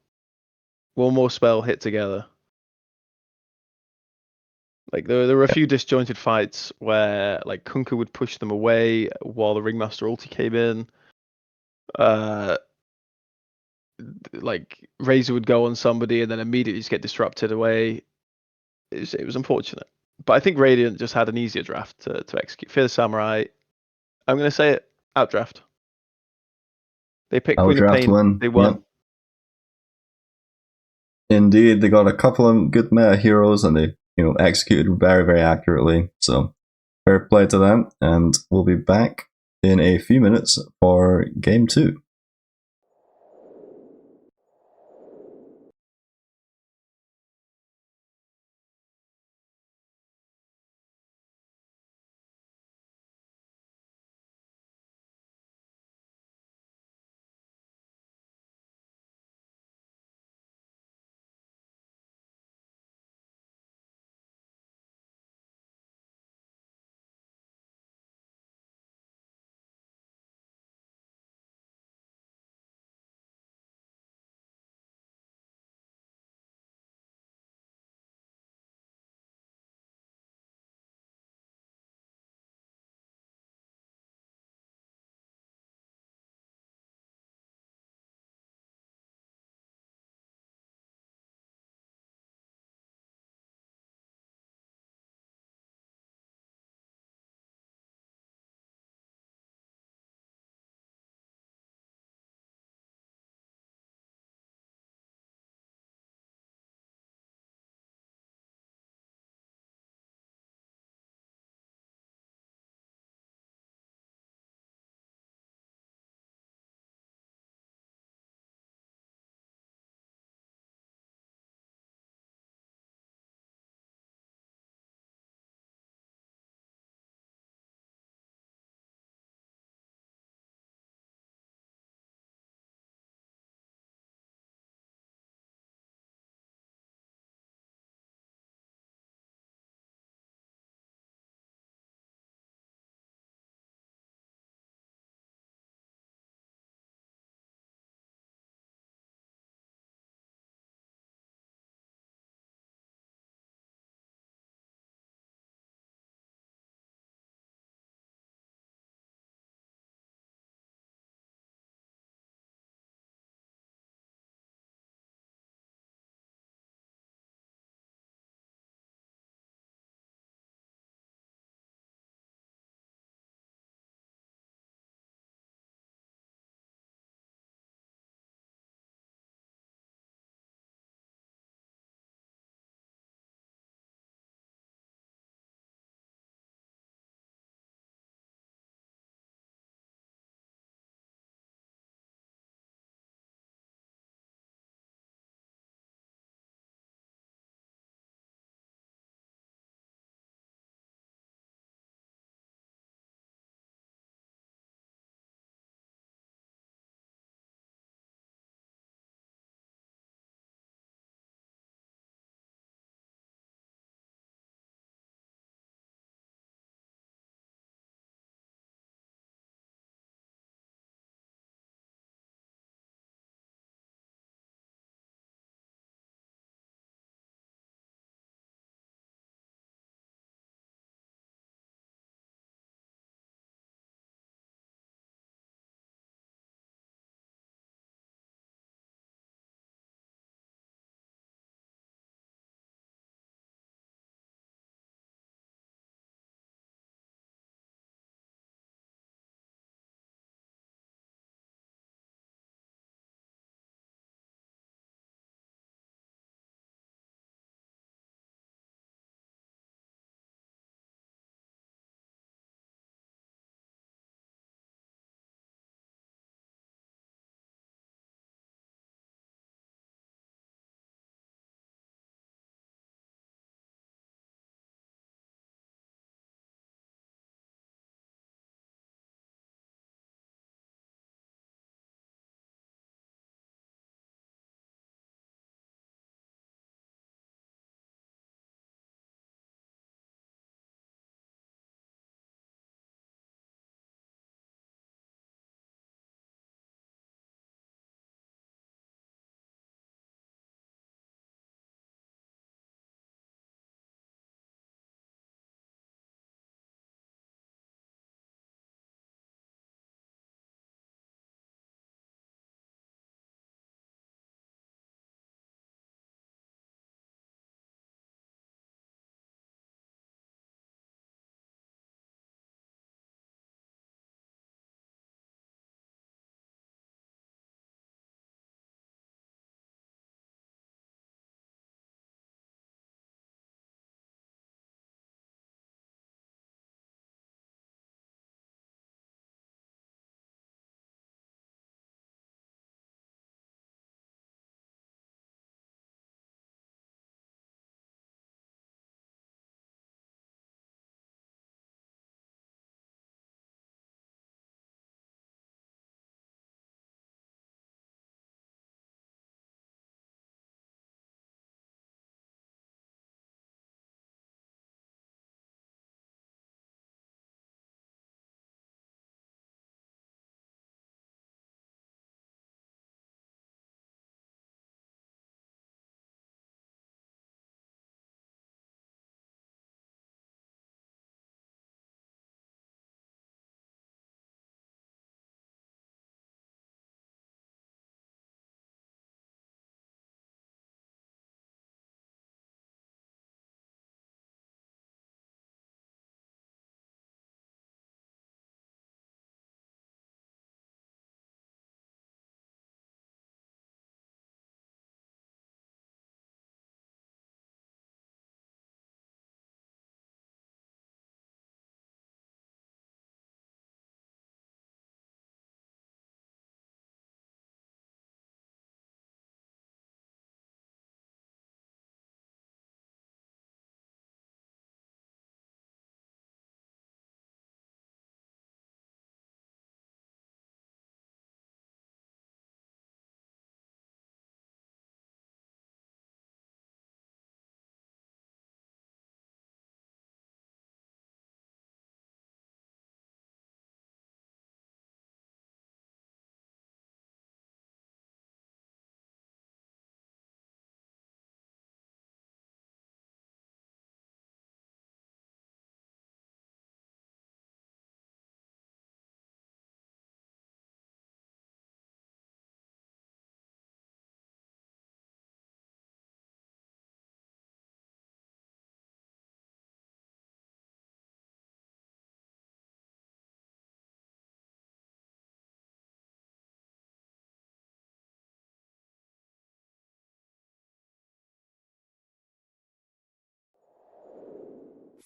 hit together. Like there were a few disjointed fights where like Kunkka would push them away while the Ringmaster ulti came in. Like Razor would go on somebody and then immediately just get disrupted away. It was unfortunate, but I think Radiant just had an easier draft to execute. FearTheSamurai, I'm gonna say it, outdraft. They picked Queen of Pain. Win. They won. Yep. Indeed, they got a couple of good meta heroes, and they executed very, very accurately. So fair play to them, and we'll be back in a few minutes for game 2.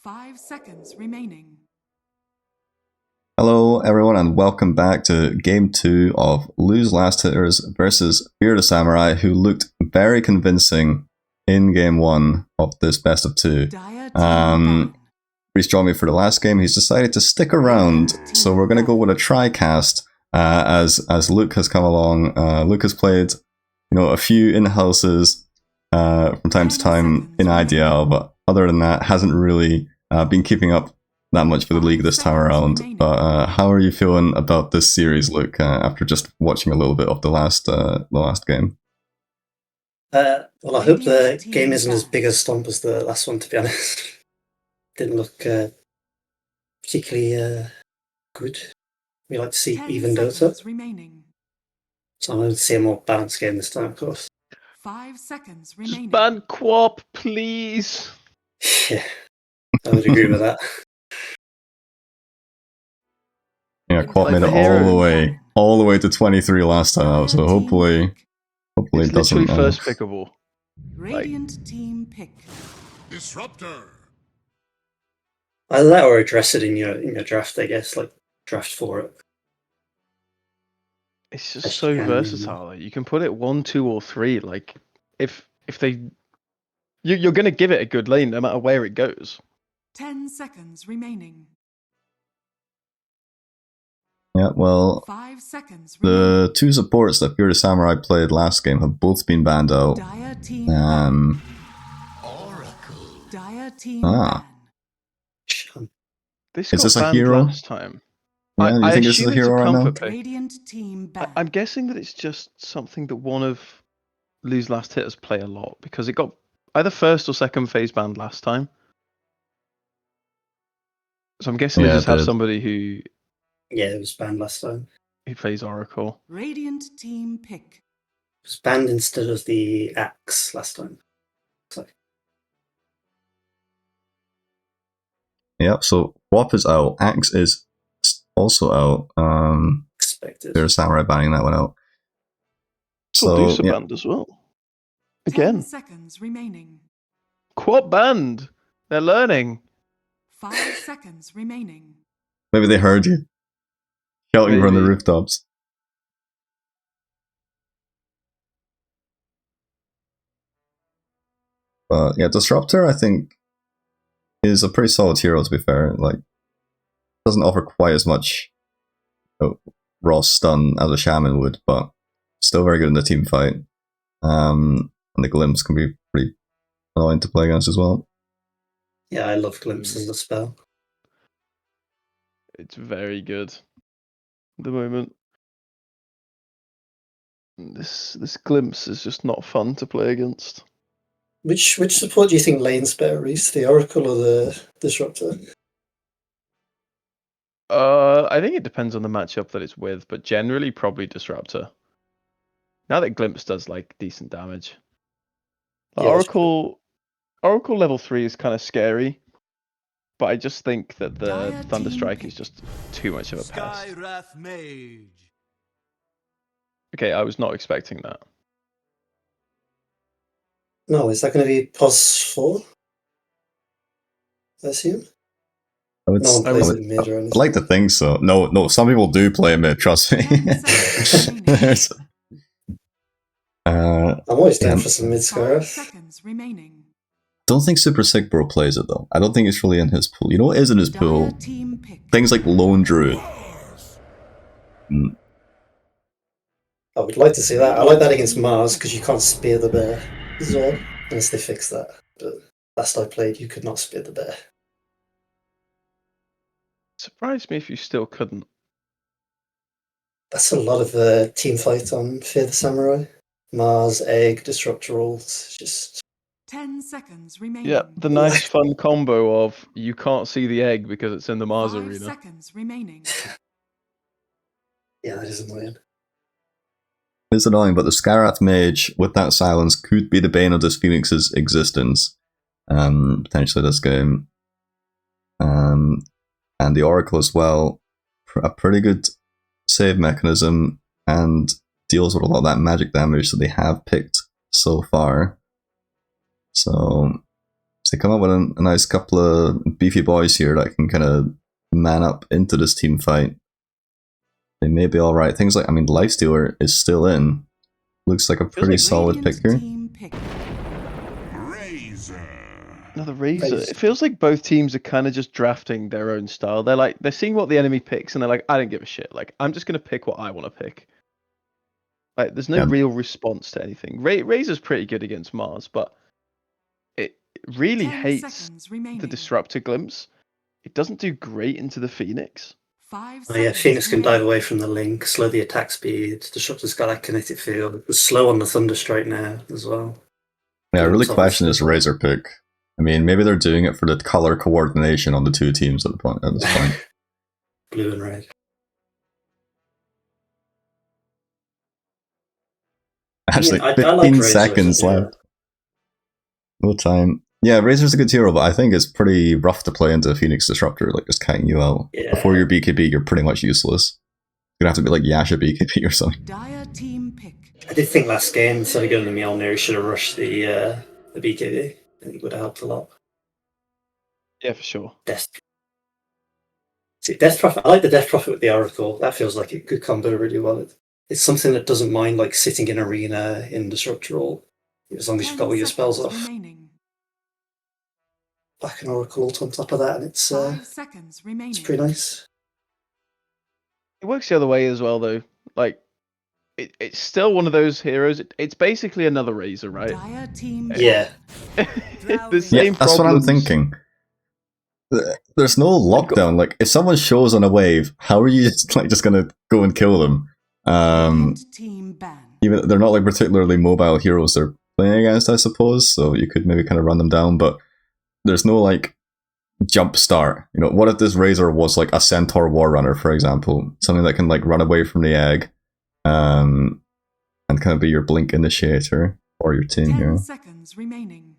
5 seconds remaining. Hello everyone and welcome back to Game 2 of Lugh's Last Hitters versus FearTheSamurai, who looked very convincing in Game 1 of this best of 2. Reese joined me for the last game. He's decided to stick around, so we're going to go with a tri-cast as Lugh has come along. Lugh has played a few in-houses from time to time in IDL, but other than that hasn't really been keeping up that much for the league this time around. But how are you feeling about this series, Lugh, after just watching a little bit of the last game? Well, I hope the game isn't as big a stomp as the last one, to be honest. Didn't look particularly good. We like to see even Dota. So I'm going to see a more balanced game this time, of course. 5 seconds remaining. Just ban Quap, please. Yeah, I would agree with that. Yeah, Quap made it all the way to 23 last time out, so hopefully It's it doesn't. literally first pickable. Radiant team pick. Disruptor. Either that or address it in your draft, I guess, like draft for it. It's just so versatile. Like, you can put it 1, 2, or 3. Like if they, you're gonna give it a good lane no matter where it goes. 10 seconds remaining. Yeah, well, 5 seconds remaining. the two supports that FearTheSamurai played last game have both been banned out. Dire team Dire team ban. This Is got this a banned hero? last time. Yeah, do you I think this is assume a hero it's right now? comfort pick. Radiant team ban. I'm guessing that it's just something that one of Lugh's last hitters play a lot, because it got either first or second phase banned last time. So I'm guessing they just have somebody who it was banned last time. who plays Oracle. Radiant team pick. It was banned instead of the axe last time. So. Yep, so Quap is out. Axe is also out. Expected. FearTheSamurai banning that one out. So banned as well. 10 Again. seconds remaining. Quap banned. They're learning. 5 seconds remaining. Maybe they heard you shouting from the rooftops. But yeah, Disruptor, I think, is a pretty solid hero, to be fair. Like, doesn't offer quite as much raw stun as a shaman would, but still very good in the team fight. And the glimpse can be pretty annoying to play against as well. Yeah, I love glimpse as a spell. It's very good at the moment. This glimpse is just not fun to play against. Which support do you think lanes better, Reese? The Oracle or the Disruptor? I think it depends on the matchup that it's with, but generally probably Disruptor. Now that Glimpse does like decent damage. Yeah, Oracle level 3 is kind of scary, but I just think that the Thunder Strike is just too much of a pest. Okay, I was not expecting that. No, is that going to be POS 4? I assume? I would I'd like to think so. No, some people do play mid, trust me. I'm always down for some mid Scarif. Don't think Super Sick Bro plays it though. I don't think it's really in his pool. You know what is in his pool? Things like Lone Druid. I would like to see that. I like that against Mars because you can't spear the bear as well, unless they fix that. But last I played, you could not spear the bear. Surprised me if you still couldn't. That's a lot of team fight on FearTheSamurai. Mars, Egg, Disruptor ults. Just 10 seconds remaining. Yeah, the nice fun combo of you can't see the egg because it's in the Mars 5 arena. seconds remaining. Yeah, that is annoying. It's annoying, but the Skarath Mage with that silence could be the bane of this Phoenix's existence. Potentially this game. And the Oracle as well. A pretty good save mechanism and deals with a lot of that magic damage that they have picked so far. So they come up with a nice couple of beefy boys here that can kind of man up into this team fight, they may be alright. Things like, I mean, Lifestealer is still in. Looks like a pretty solid pick here. Another Razor. It feels like both teams are kind of just drafting their own style. They're seeing what the enemy picks and they're like, I don't give a shit. Like, I'm just gonna pick what I want to pick. Like, there's no real response to anything. Razor's pretty good against Mars, but it really hates the Disruptor Glimpse. It doesn't do great into the Phoenix. Oh yeah, Phoenix can dive away from the link, slow the attack speed. Disruptor's got that kinetic field. It's slow on the Thunderstrike now as well. Yeah, I really question this Razor pick. I mean, maybe they're doing it for the color coordination on the two teams at this point. Blue and red. Actually, I 15 like seconds left. No time. Yeah, Razor's a good hero, but I think it's pretty rough to play into Phoenix Disruptor, like just kiting you out. Yeah. Before your BKB, you're pretty much useless. You're gonna have to be like Yasha BKB or something. Dire team pick. I did think last game, instead of going to Mjolnir, he should have rushed the BKB. I think it would have helped a lot. Yeah, for sure. Death Prophet. I like the Death Prophet with the Oracle. That feels like it could combo really well. It's something that doesn't mind like sitting in arena in Disruptor, as long as you've got all your spells off. Back an Oracle ult on top of that, and it's pretty nice. It works the other way as well, though. Like, it's still one of those heroes. It's basically another Razor, right? Yeah. The same that's what I'm thinking. There's no lockdown. Like, if someone shows on a wave, how are you just gonna go and kill them? Even they're not like particularly mobile heroes they're playing against, I suppose. So you could maybe kind of run them down, but there's no like jump start. You know, what if this Razor was like a Centaur War Runner, for example, something that can like run away from the egg, and kind of be your blink initiator or your team here. 10 seconds remaining.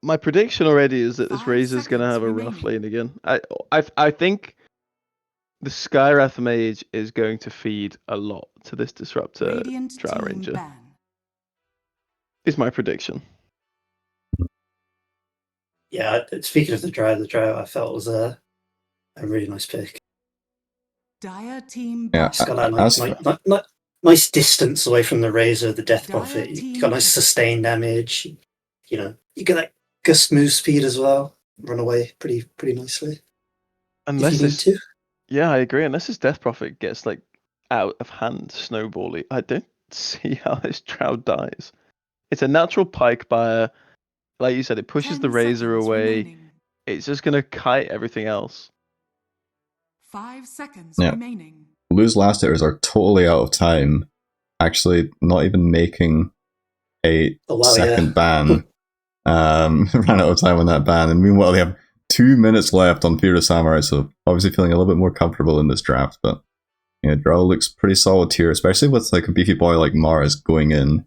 My prediction already is that this Razor's going to have a rough lane again. I think the Skywrath Mage is going to feed a lot to this Disruptor Drow Ranger. Is my prediction. Yeah, speaking of the Drow I felt was a really nice pick. Dire team Yeah, it's got that nice distance away from the Razor, the Death Prophet. You got nice sustained damage. You know, you get that gust move speed as well. Run away pretty nicely. Unless if you need to. Yeah, I agree. Unless his Death Prophet gets like out of hand, snowbally, I don't see how this Drow dies. It's a natural pike buyer. Like you said, it pushes the Razor away. Remaining. It's just gonna kite everything else. 5 seconds Yeah. remaining. Blue's last hitters are totally out of time. Actually, not even making a second ban. Ran out of time on that ban, and meanwhile they have 2 minutes left on FearTheSamurai, so obviously feeling a little bit more comfortable in this draft. But yeah, Drow looks pretty solid here, especially with like a beefy boy like Mars going in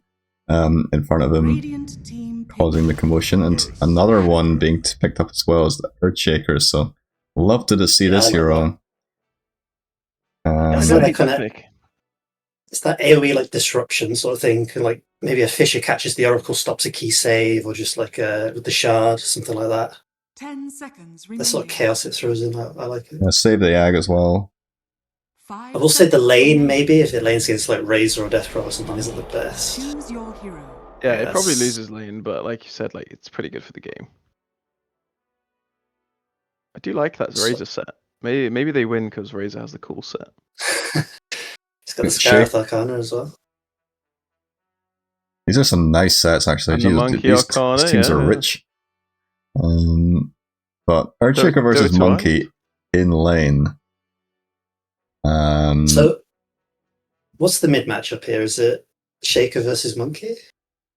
front of him, Radiant team causing the commotion, and another one being picked up as well as the Earthshaker. So love to see this hero. It's that AoE like disruption sort of thing. Like maybe a Fisher catches the Oracle, stops a key save, or just like with the Shard, something like that. 10 seconds remaining. That sort of chaos it throws in. I like it. Yeah, save the Ag as well. I will say the lane, maybe if it lanes against like Razor or Death Pro or something, isn't the best. Choose your hero. Yeah, it probably loses lane, but like you said, like it's pretty good for the game. I do like that Razor set. Maybe they win because Razor has the cool set. It's got the Scarif Arcana as well. These are some nice sets, actually. And the Monkey Arcana, these teams are rich. But Earthshaker versus Monkey in lane. So, what's the mid matchup here? Is it Shaker versus Monkey?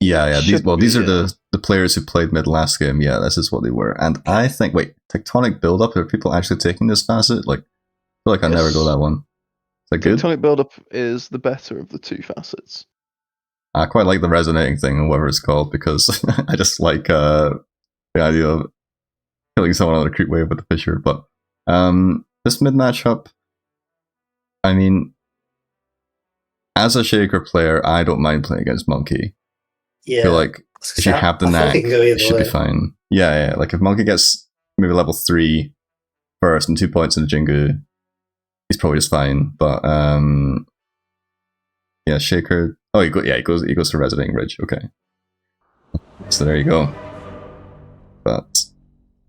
Yeah. These are the players who played mid last game. Yeah, this is what they were. And I think, Tectonic Build-Up, are people actually taking this facet? Like, I feel like I never go that one. Is that good? Tectonic Build-Up is the better of the two facets. I quite like the resonating thing, or whatever it's called, because I just like the idea of killing someone on a creep wave with the Fisher. But this mid matchup, I mean, as a Shaker player, I don't mind playing against Monkey. Yeah. I feel like if you have the I feel like knack, it can go either it should be way. fine. Yeah. Like if Monkey gets maybe level 3 first and 2 points in the Jingu, he's probably just fine. But yeah, Shaker. Oh, he goes for Resonating Ridge. Okay, so there you go. But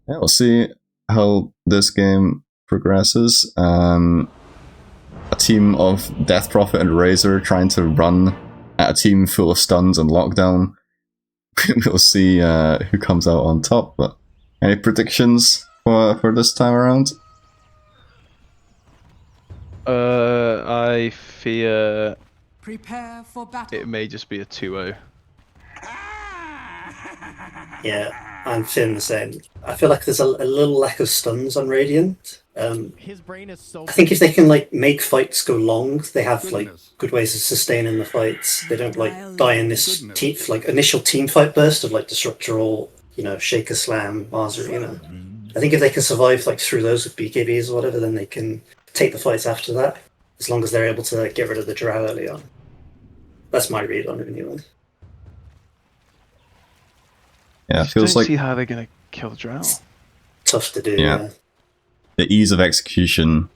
yeah, we'll see how this game progresses. A team of Death Prophet and Razor trying to run at a team full of stuns and lockdown. We'll see who comes out on top. But any predictions for this time around? I fear Prepare for battle. it may just be a 2-0. Yeah, I'm feeling the same. I feel like there's a little lack of stuns on Radiant. His brain is so. I think if they can like make fights go long, they have like good ways of sustaining the fights. They don't like die in this initial team fight burst of like Disruptor or Shaker Slam, Mars Arena. I think if they can survive like through those with BKBs or whatever, then they can take the fights after that. As long as they're able to get rid of the drow early on. That's my read on it anyway. Yeah, it I feels don't like see how they're gonna kill the drow. Tough to do. Yeah. the ease of execution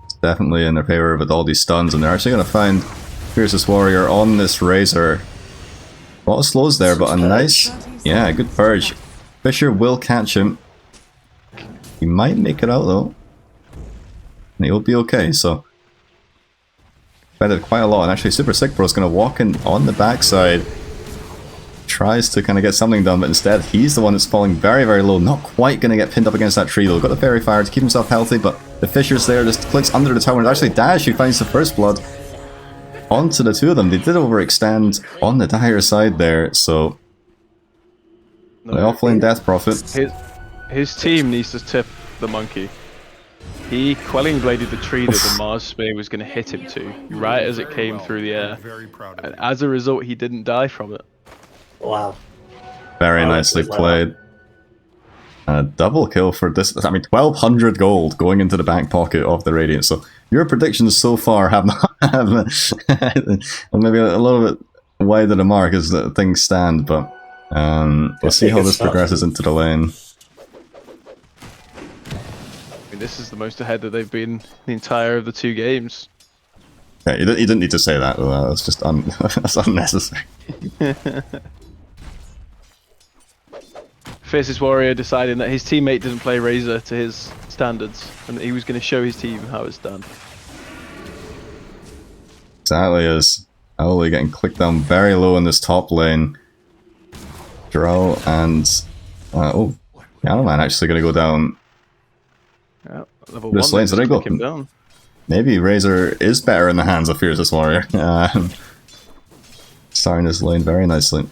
is definitely in their favor with all these stuns, and they're actually going to find Fiercest Warrior on this Razor. A lot of slows there, but a nice, yeah, good purge. Fisher will catch him. He might make it out though. And he'll be okay, so better quite a lot. And actually Super Sick Bro is going to walk in on the backside. Tries to kind of get something done, but instead he's the one that's falling very, very low. Not quite going to get pinned up against that tree though. Got the Fairy Fire to keep himself healthy, but the Fisher's there, just clicks under the tower, and actually Dash, who finds the first blood onto the two of them. They did overextend on the dire side there, so they offlane Death Prophet. His team needs to tip the monkey. He Quelling Bladed the tree that the Mars Spear was going to hit him to, right as it came through the air. And as a result, he didn't die from it. Wow. Very nicely played. A double kill for this. I mean, 1200 gold going into the back pocket of the Radiant. So your predictions so far have maybe a little bit wider the mark as things stand, but we'll see how this progresses into the lane. I mean, this is the most ahead that they've been the entire of the two games. Yeah, you didn't need to say that. That's just that's unnecessary. Fiercest Warrior deciding that his teammate didn't play Razor to his standards, and that he was going to show his team how it's done. Exactly, is Owly getting clicked down very low in this top lane. Drow and oh, Piano Man actually going to go down. Yeah, level This 1, lane, so they go. him down. Maybe Razor is better in the hands of Fiercest Warrior. Starting this lane very nicely.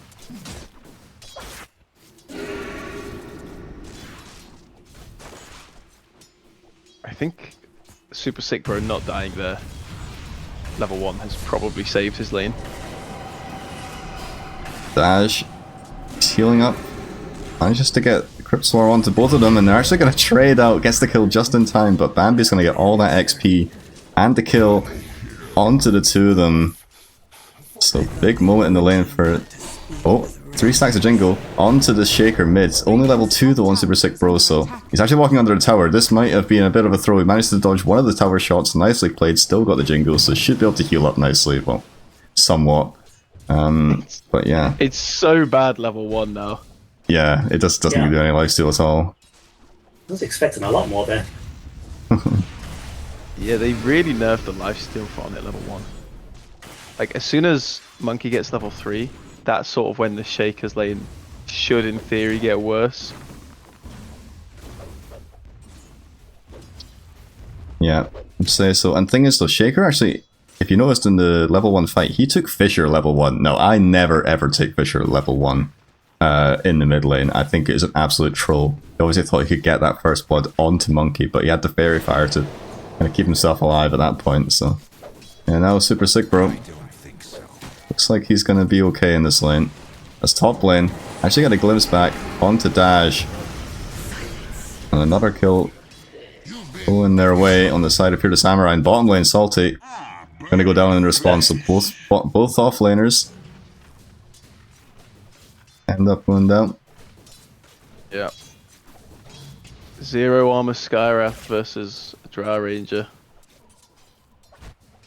I think Super Sick Bro not dying there, level 1, has probably saved his lane. Dash is healing up. Manages to get Crypt Swarm onto both of them, and they're actually going to trade out. Gets the kill just in time, but Bambi's going to get all that XP and the kill onto the two of them. So big moment in the lane for... Oh, 3 stacks of Jingle onto the Shaker mid. Only level 2 the one Super Sick Bro, so he's actually walking under the tower. This might have been a bit of a throw. He managed to dodge one of the tower shots. Nicely played. Still got the Jingle, so should be able to heal up nicely. Well, somewhat. But yeah. It's so bad level 1 now. Yeah, it just doesn't give you any lifesteal at all. I was expecting a lot more there. Yeah, they really nerfed the lifesteal for on it level 1. Like, as soon as Monkey gets level 3, that's sort of when the Shaker's lane should, in theory, get worse. Yeah, I'd say so. And thing is though, Shaker actually, if you noticed in the level 1 fight, he took Fisher level 1. No, I never ever take Fisher level 1 in the mid lane. I think it is an absolute troll. He obviously thought he could get that first blood onto Monkey, but he had the Fairy Fire to kind of keep himself alive at that point, so... Yeah, now Super Sick Bro. Looks like he's going to be okay in this lane. That's top lane. Actually got a glimpse back onto Dash. And another kill going their way on the side of FearTheSamurai. And bottom lane, Salty, going to go down in response. So both off laners End up going down. Yeah. 0 armor Skywrath versus a Drow Ranger.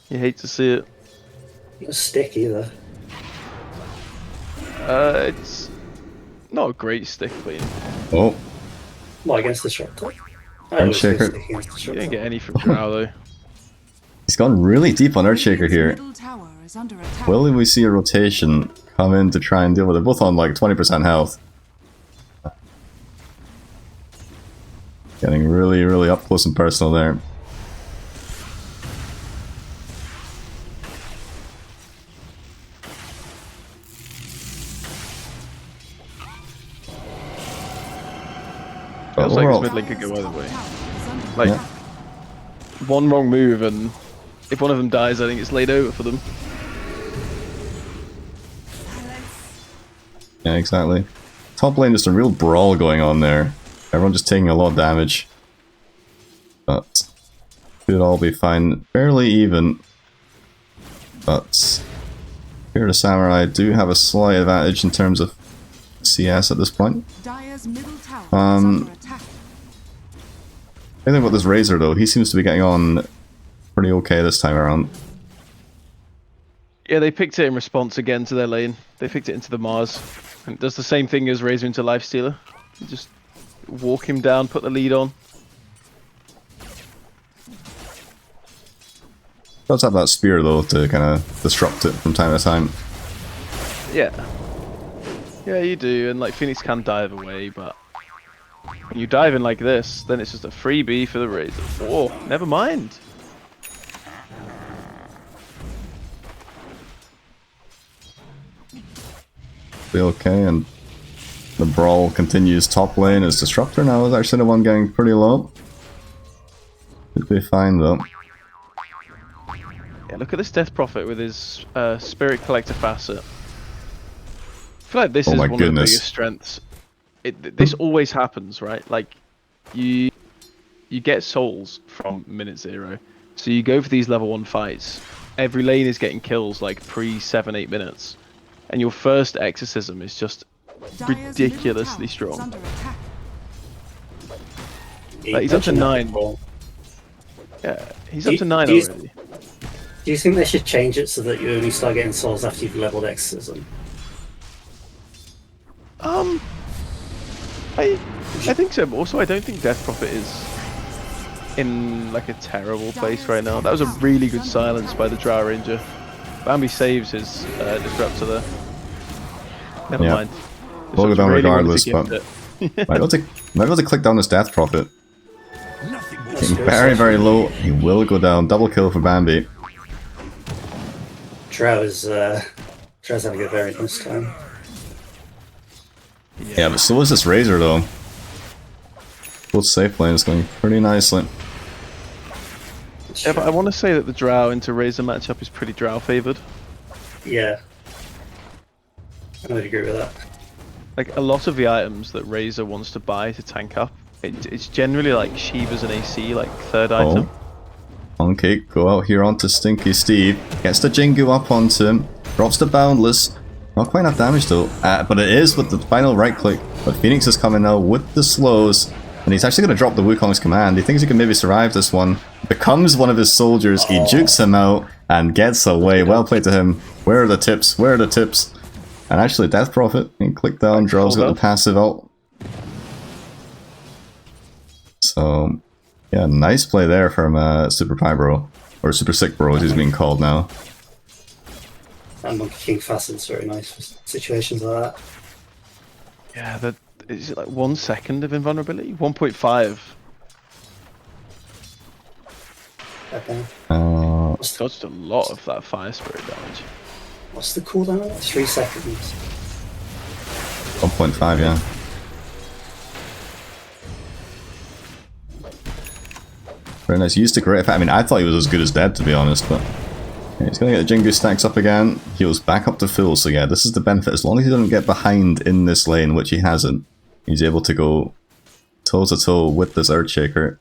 You hate to see it. Not stick either. It's not a great stick clean. Oh, Not against Disruptor. I Earth always go Shaker. stick against You Disruptor. didn't get any from Drow though. he's gone really deep on Earthshaker Radiant's here. middle tower is under attack. Will we see a rotation come in to try and deal with it? Both on like 20% health. Getting really, really up close and personal there. Feels like overall- this mid lane could go either way. Tower is under Like, Yeah. one wrong move and if one of them dies, I think it's laid over for them. Yeah, exactly. Top lane, just a real brawl going on there. Everyone just taking a lot of damage. But could all be fine. Fairly even. But FearTheSamurai do have a slight advantage in terms of CS at this point. Dire's middle tower is Um, under attack. I think about this Razor though, he seems to be getting on pretty okay this time around. Yeah, they picked it in response again to their lane. They picked it into the Mars. And it does the same thing as Razor into Lifestealer. You just walk him down, put the lead on. Does have that spear though to kind of disrupt it from time to time. Yeah. Yeah, you do, and like Phoenix can dive away, but when you dive in like this, then it's just a freebie for the Razor. Oh, never mind. Be okay, and the brawl continues top lane as Disruptor now is actually the one getting pretty low. Should be fine though. Yeah, look at this Death Prophet with his Spirit Collector facet. I feel like this Oh is my one of goodness. the biggest strengths. This always happens, right? Like, you get souls from minute 0. So you go for these level 1 fights. Every lane is getting kills like pre 7-8 minutes. And your first exorcism is just Dire's middle ridiculously tower is strong. under attack. Like, he's up to Touching that 9. before. Yeah, he's Do up you- to 9 do you- already. Do you think they should change it so that you only start getting souls after you've leveled Exorcism? I think so, but also I don't think Death Prophet is in like a terrible place right now. That was a really good silence by the Drow Ranger. Bambi saves his Disruptor there. Never Yeah. mind. We'll go Disruptor down really wanted regardless, to but gift it. might be able to click down this Death Prophet. Nothing will That's Getting good. very, very low. He will go down. Double kill for Bambi. Drow's having a very nice time. Yeah, but so is this Razor though. Both safe lanes going pretty nicely. Yeah, but I want to say that the Drow into Razor matchup is pretty Drow favoured. Yeah. I would agree with that. Like, a lot of the items that Razor wants to buy to tank up, it's generally like Shivas and AC, like third item. Okay, go out here onto Stinky Steve. Gets the Jingu up onto him. Drops the Boundless. Not quite enough damage though. But it is with the final right click. But Phoenix is coming now with the slows. And he's actually going to drop the Wukong's command. He thinks he can maybe survive this one. Becomes one of his soldiers. He jukes him out and gets away. Well played to him. Where are the tips? Where are the tips? And actually, Death Prophet. He clicked down. Drow's got the passive ult. So, yeah, nice play there from Super Pie Bro. Or Super Sick Bro as he's being called now. And Monkey King Facet's very nice for situations like that. Yeah, is it like 1 second of invulnerability? 1.5. Okay. Dodged a lot of that Fire Spirit damage. What's the cooldown? 3 seconds. 1.5, yeah. Very nice. Used to great. I mean, I thought he was as good as dead, to be honest, but yeah, he's going to get the Jingu stacks up again. Heals back up to full, so yeah, this is the benefit. As long as he doesn't get behind in this lane, which he hasn't, he's able to go toe-to-toe with this Earthshaker.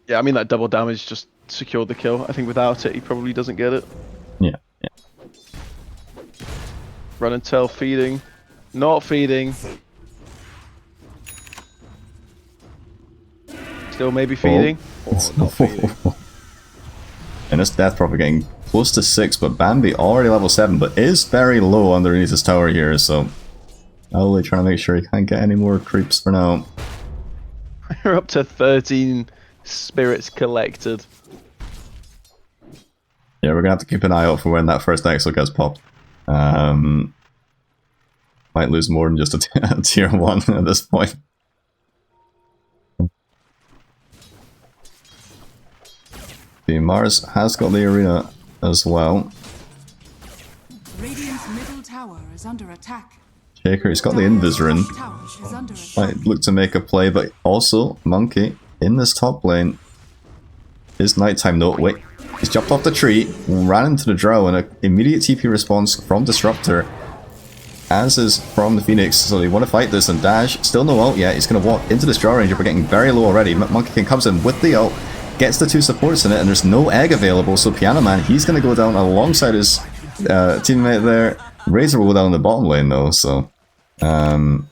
Yeah, I mean, that double damage just secured the kill. I think without it, he probably doesn't get it. Yeah, yeah. Run and tell, feeding. Not feeding. Still maybe feeding. Oh, not feeding. And this death probably getting close to 6, but Bambi already level 7, but is very low underneath his tower here, so probably trying to make sure he can't get any more creeps for now. We're up to 13 spirits collected. Yeah, we're gonna have to keep an eye out for when that first Exo gets popped. Might lose more than just a tier 1 at this point. The Mars has got the arena as well. Radiant's middle tower is under attack. Shaker, he's got the Invis rune. Tower is under attack. Might look to make a play, but also Monkey in this top lane. His nighttime note. Wait, he's jumped off the tree, ran into the drow, and an immediate TP response from Disruptor, as is from the Phoenix. So they want to fight this, and Dash still no ult yet. He's going to walk into this Drow Ranger. We're getting very low already. Monkey King comes in with the ult, gets the 2 supports in it, and there's no egg available. So Piano Man, he's going to go down alongside his teammate there. Razor will go down the bottom lane though. So, you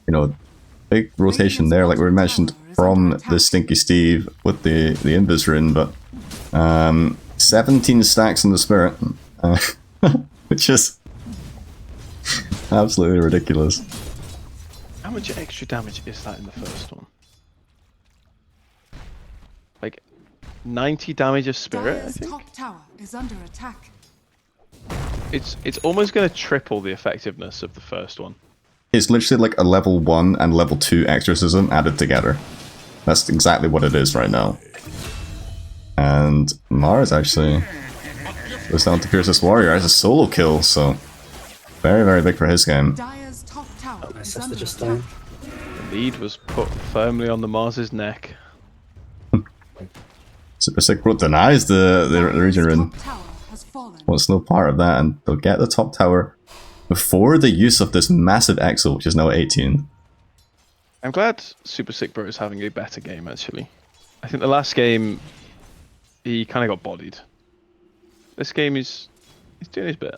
know, big rotation there, like we mentioned, from the Stinky Steve with the Invis rune, but 17 stacks in the Spirit, which is absolutely ridiculous. How much extra damage is that in the first one? Like 90 damage of Spirit, I Dire's think? top tower is under attack. It's almost going to triple the effectiveness of the first one. It's literally like a level 1 and level 2 exorcism added together. That's exactly what it is right now. And Mars actually goes down to Pierce this Warrior as a solo kill, so very, very big for his game. Dire's top tower Nice, is that's under just attack. down. The lead was put firmly on the Mars's neck. Super Sick Bro denies the region rune. Top tower has fallen. Wants no part of that, and they'll get the top tower before the use of this massive Exo, which is now at 18. I'm glad Super Sick Bro is having a better game, actually. I think the last game, he kind of got bodied. This game, he's doing his bit.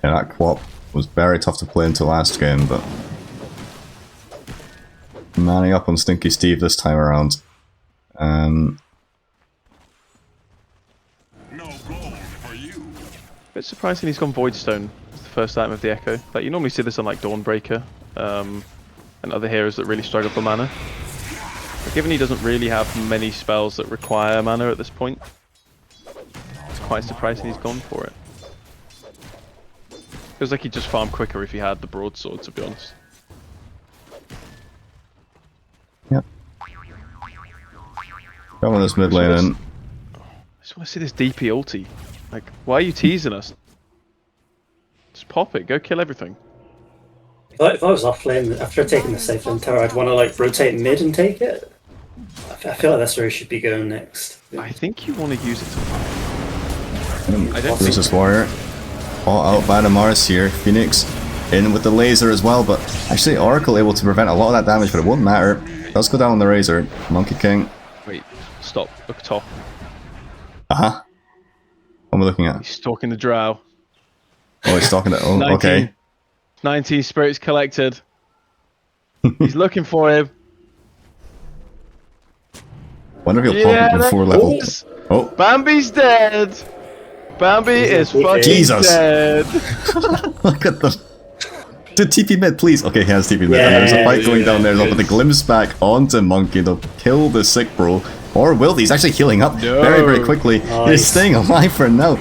Yeah, that Quap was very tough to play into last game, but manning up on Stinky Steve this time around. No gold for you. Bit surprising he's gone Voidstone as the first item of the Echo. Like, you normally see this on like Dawnbreaker and other heroes that really struggle for mana. But given he doesn't really have many spells that require mana at this point, it's quite surprising he's gone for it. Feels like he'd just farm quicker if he had the broadsword, to be honest. Yep. Come on this mid lane in. I just want to see this DP ulti. Like, why are you teasing us? Just pop it, go kill everything. If I was off lane after taking the safe lane tower, I'd want to like rotate mid and take it. I feel like that's where he should be going next. I think you want to use it to farm. I don't There's think this Warrior. All out by the Mars here. Phoenix in with the laser as well, but actually Oracle able to prevent a lot of that damage, but it won't matter. Does go down on the Razor. Monkey King. Wait, stop. Look top. Uh-huh. What am I looking at? He's stalking the drow. Oh, he's talking to... Oh, 19. okay. 19 spirits collected. He's looking for him. Wonder if he'll Yeah, pop it before level... that's- Oh, Bambi's dead. Bambi is fucking Jesus. dead. look at them. Dude, TP mid, please. Okay, he has TP mid. And there's a fight going down there. They'll put the glimpse back onto Monkey. They'll kill the sick bro. Or will they? He's actually healing up very, very quickly. Nice. He's staying alive for now.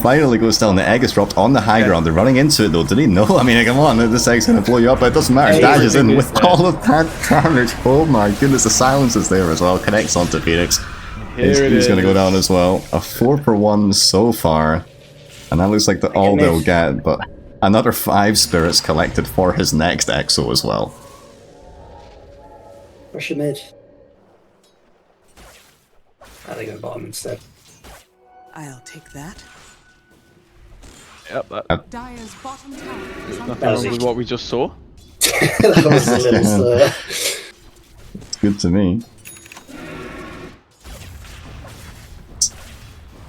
Finally goes down. The egg is dropped on the high ground. They're running into it though. Did he know? I mean, come on. This egg's going to blow you up. But it doesn't matter. Dash is in with all of that carnage. Oh my goodness. The silence is there as well. Connects onto Phoenix. He's going to go down as well. A 4-for-1 so far. And that looks like all they'll get. But another 5 spirits collected for his next Exo as well. Rush your mid. They go bottom instead. I'll take that. Yep, that, Dire's bottom tower is nothing under That was wrong with what we just saw. That was a little slur. It's good to me.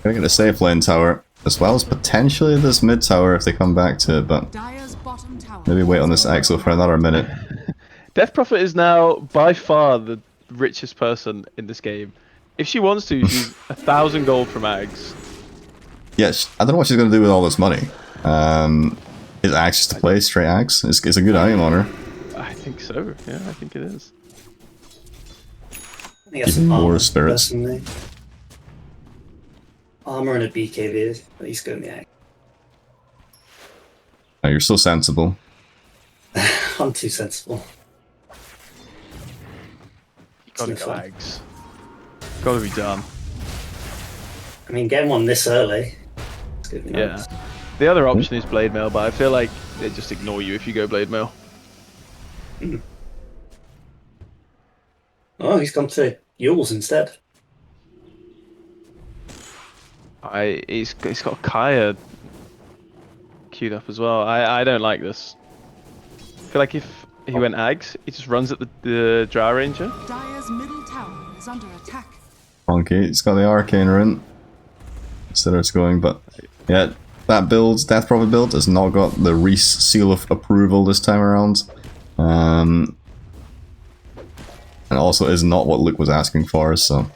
Gonna get a safe lane tower. as well as potentially this mid tower if they come back to it, but Dire's bottom tower. maybe wait on this Exo for another minute. Death Prophet is now by far the richest person in this game. If she wants to, she's 1,000 gold from Ags. Yes, I don't know what she's going to do with all this money. Is Axe just to play straight Axe? It's a good item on her. I think so. Yeah, I think it is. I guess Even more armor, spirits. personally. Armor and a BKB, but he's going the egg. Oh, you're so sensible. I'm too sensible. Gotta no go fun. Ags. Gotta be done. I mean, getting one this early. It's gonna be Yeah. nice. The other option is Blade Mail, but I feel like they just ignore you if you go Blade Mail. Oh, he's gone to Yules instead. He's got Kaya queued up as well. I don't like this. I feel like if he went Ags, he just runs at the Drow Ranger. Dire's middle tower is under attack. Honky, it's got the Arcane Rune. Instead it's going, but yeah, that build, Death Prophet build, has not got the Reese seal of approval this time around. And also is not what Luke was asking for, so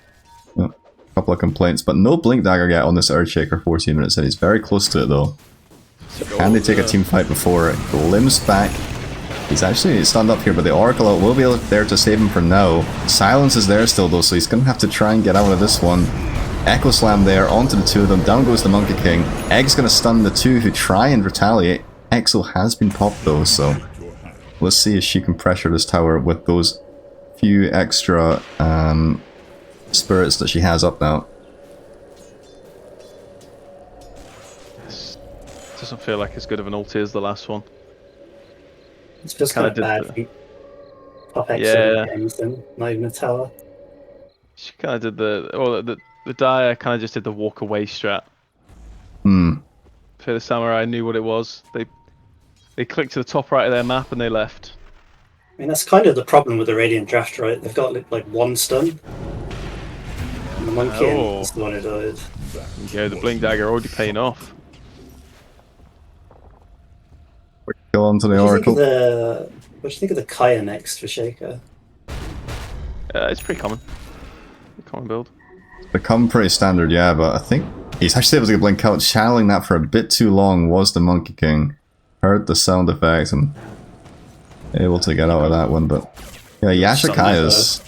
yeah, a couple of complaints, but no Blink Dagger yet on this Earthshaker 14 minutes in. He's very close to it though. Can they take a team fight before it? Glimpse back. He's actually stunned up here, but the Oracle will be there to save him for now. Silence is there still though, so he's going to have to try and get out of this one. Echo Slam there, onto the two of them, down goes the Monkey King. Egg's going to stun the two who try and retaliate. Exo has been popped though, so let's see if she can pressure this tower with those few extra spirits that she has up now. This doesn't feel like as good of an ulti as the last one. It's just Kinda kind of did bad. Top X Yeah. games then, not even a tower. She kind of did the Dire kind of just did the walk away strat. Hmm. FearTheSamurai knew what it was. They clicked to the top right of their map and they left. I mean, that's kind of the problem with the Radiant Draft, right? They've got like one stun. And the Monkey Oh. is the one who died. Yeah, the Blink Dagger already paying off. Go on to the What do you think of Oracle. what do you think of the Kaya next for Shaker? It's pretty common. Common build. Become pretty standard, yeah, but I think he's actually able to get Blink out. Channeling that for a bit too long was the Monkey King. Heard the sound effects and able to get out of that one, but yeah, Yashikaya's...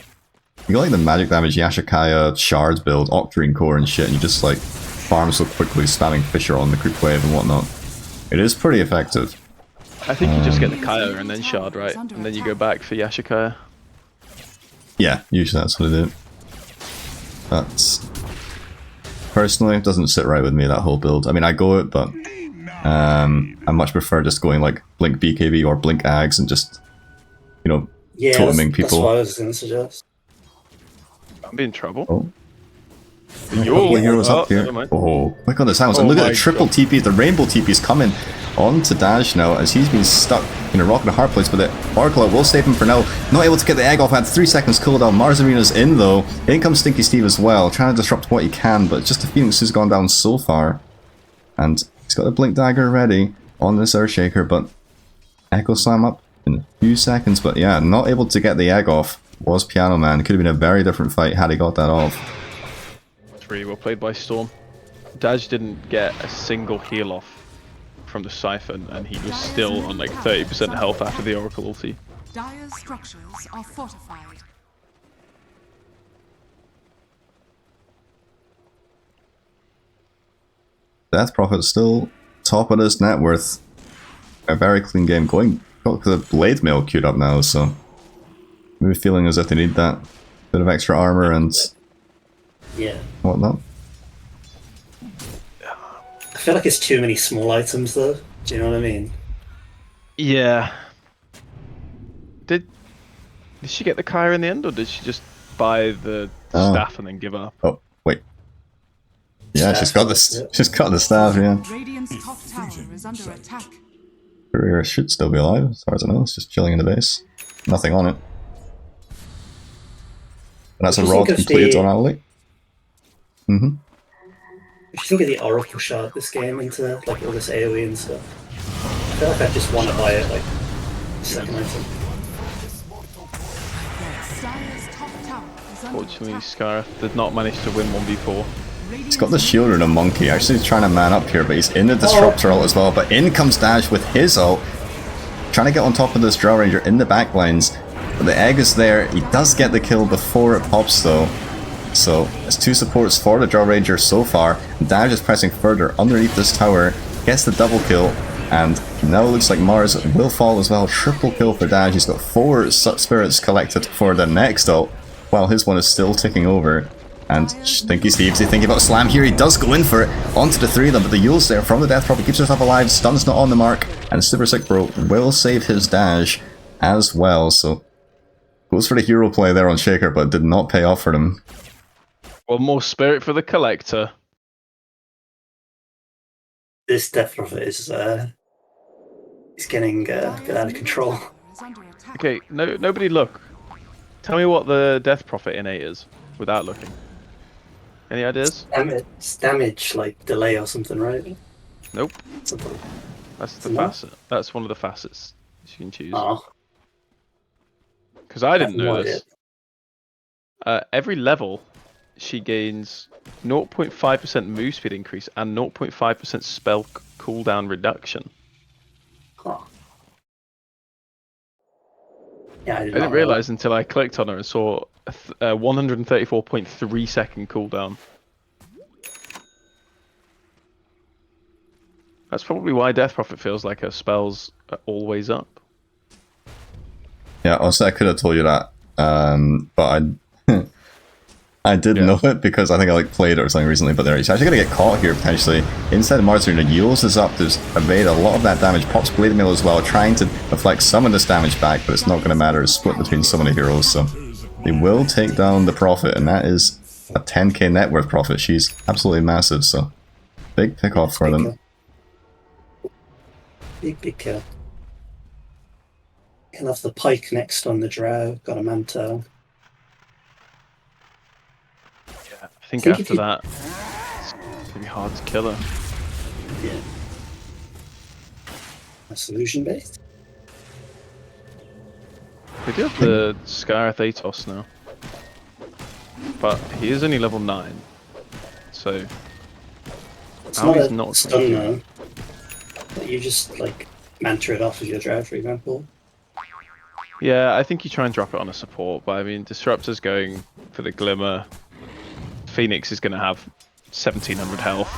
You got like the magic damage Yashikaya Shards build, Octarine Core and shit, and you just like farm so quickly, spamming Fisher on the creep wave and whatnot. It is pretty effective. I think you just get the Kaya and then Shard, right? And then you go back for Yashikaya. Yeah, usually that's what I do. That's... Personally, it doesn't sit right with me, that whole build. I mean, I go it, but I much prefer just going like Blink BKB or Blink Ags and just, you know, Yeah, toteming that's people. what I was going to suggest. I'm in trouble. Oh. Yo, Heroes up here. never mind. Oh, quick on the sounds. Oh And look at my the triple God. TPs, the rainbow TPs coming on to Dash now as he's been stuck in a rock and a hard place, but the Oracle will save him for now. Not able to get the egg off at 3 seconds cooldown. Mars Arena's in though. In comes Stinky Steve as well, trying to disrupt what he can, but just the Phoenix has gone down so far. And he's got the Blink Dagger ready on this Earthshaker, but Echo Slam up in a few seconds, but yeah, not able to get the egg off was Piano Man. Could have been a very different fight had he got that off. It's really well played by Storm. Daj didn't get a single heal off from the Siphon, and he was still on like 30% health after the Oracle ulti. Dire's structures are fortified. Death Prophet still top of his net worth. A very clean game. Got the Blade Mail queued up now, so maybe feeling as if they need that bit of extra armor and Yeah. whatnot. I feel like it's too many small items though. Do you know what I mean? Yeah. Did she get the Kaya in the end, or did she just buy the Oh. staff and then give up? Oh, wait. Yeah, she's got this. She's got the staff, yeah. Radiant's top tower is under attack. Career should still be alive, as far as I know. It's just chilling in the base. Nothing on it. And that's a What do you rod think of completed the- on Owly. Mm-hmm. What If you can get the Oracle Shard this game into like all this AoE and stuff, I feel like I just want to buy it like second item. Dire's top tower is under Fortunately, attack. Scarif did not manage to win 1v4. He's got the shield and a monkey. Actually, he's trying to man up here, but he's in the disruptor ult as well. But in comes Dash with his ult, trying to get on top of this Drow Ranger in the backlines. But the egg is there. He does get the kill before it pops, though. So it's 2 supports for the Drow Ranger so far. Dash is pressing further underneath this tower, gets the double kill, and now it looks like Mars will fall as well. Triple kill for Dash. He's got 4 spirits collected for the next ult, while his one is still ticking over. And Stinky Steve's thinking about Slam here. He does go in for it onto the 3 of them, but the Yule's there from the Death Prophet, keeps himself alive. Stun's not on the mark, and Super Sick Bro will save his Dash as well. So goes for the hero play there on Shaker, but did not pay off for them. One more spirit for the collector. This Death Prophet is getting a bit out of control. Is under attack. Okay, nobody look. Tell me what the Death Prophet innate is without looking. Any ideas? Damage like delay or something, right? Nope. Something. That's the No? facet. That's one of the facets you can choose. Oh, Because I didn't no know idea. this. Every level, she gains 0.5% move speed increase and 0.5% spell cooldown reduction. Huh. Yeah, I I didn't realize until I clicked on her and saw a 134.3 second cooldown. That's probably why Death Prophet feels like her spells are always up. Yeah, honestly, I could have told you that, but I did know it because I think I like played it or something recently. But there, he's actually gonna get caught here potentially inside the Mars Arena. Yules is up to evade a lot of that damage. Pops Blade Mail as well, trying to deflect some of this damage back, but it's not gonna matter. It's split between so many heroes, so they will take down the Prophet, and that is a 10k net worth Prophet. She's absolutely massive, so big pick off for them. Big kill. He'll have the Pike next on the Drow. Got a Manto. I think if after you- that, it's gonna be hard to kill her. Yeah. A solution based. We do have the Scarith Atos now, but he is only level 9, so It's how not he's a not stun though. But you just like Mantra it off with your Drow, for example. Yeah, I think you try and drop it on a support, but I mean, Disruptor's going for the Glimmer. Phoenix is going to have 1700 health.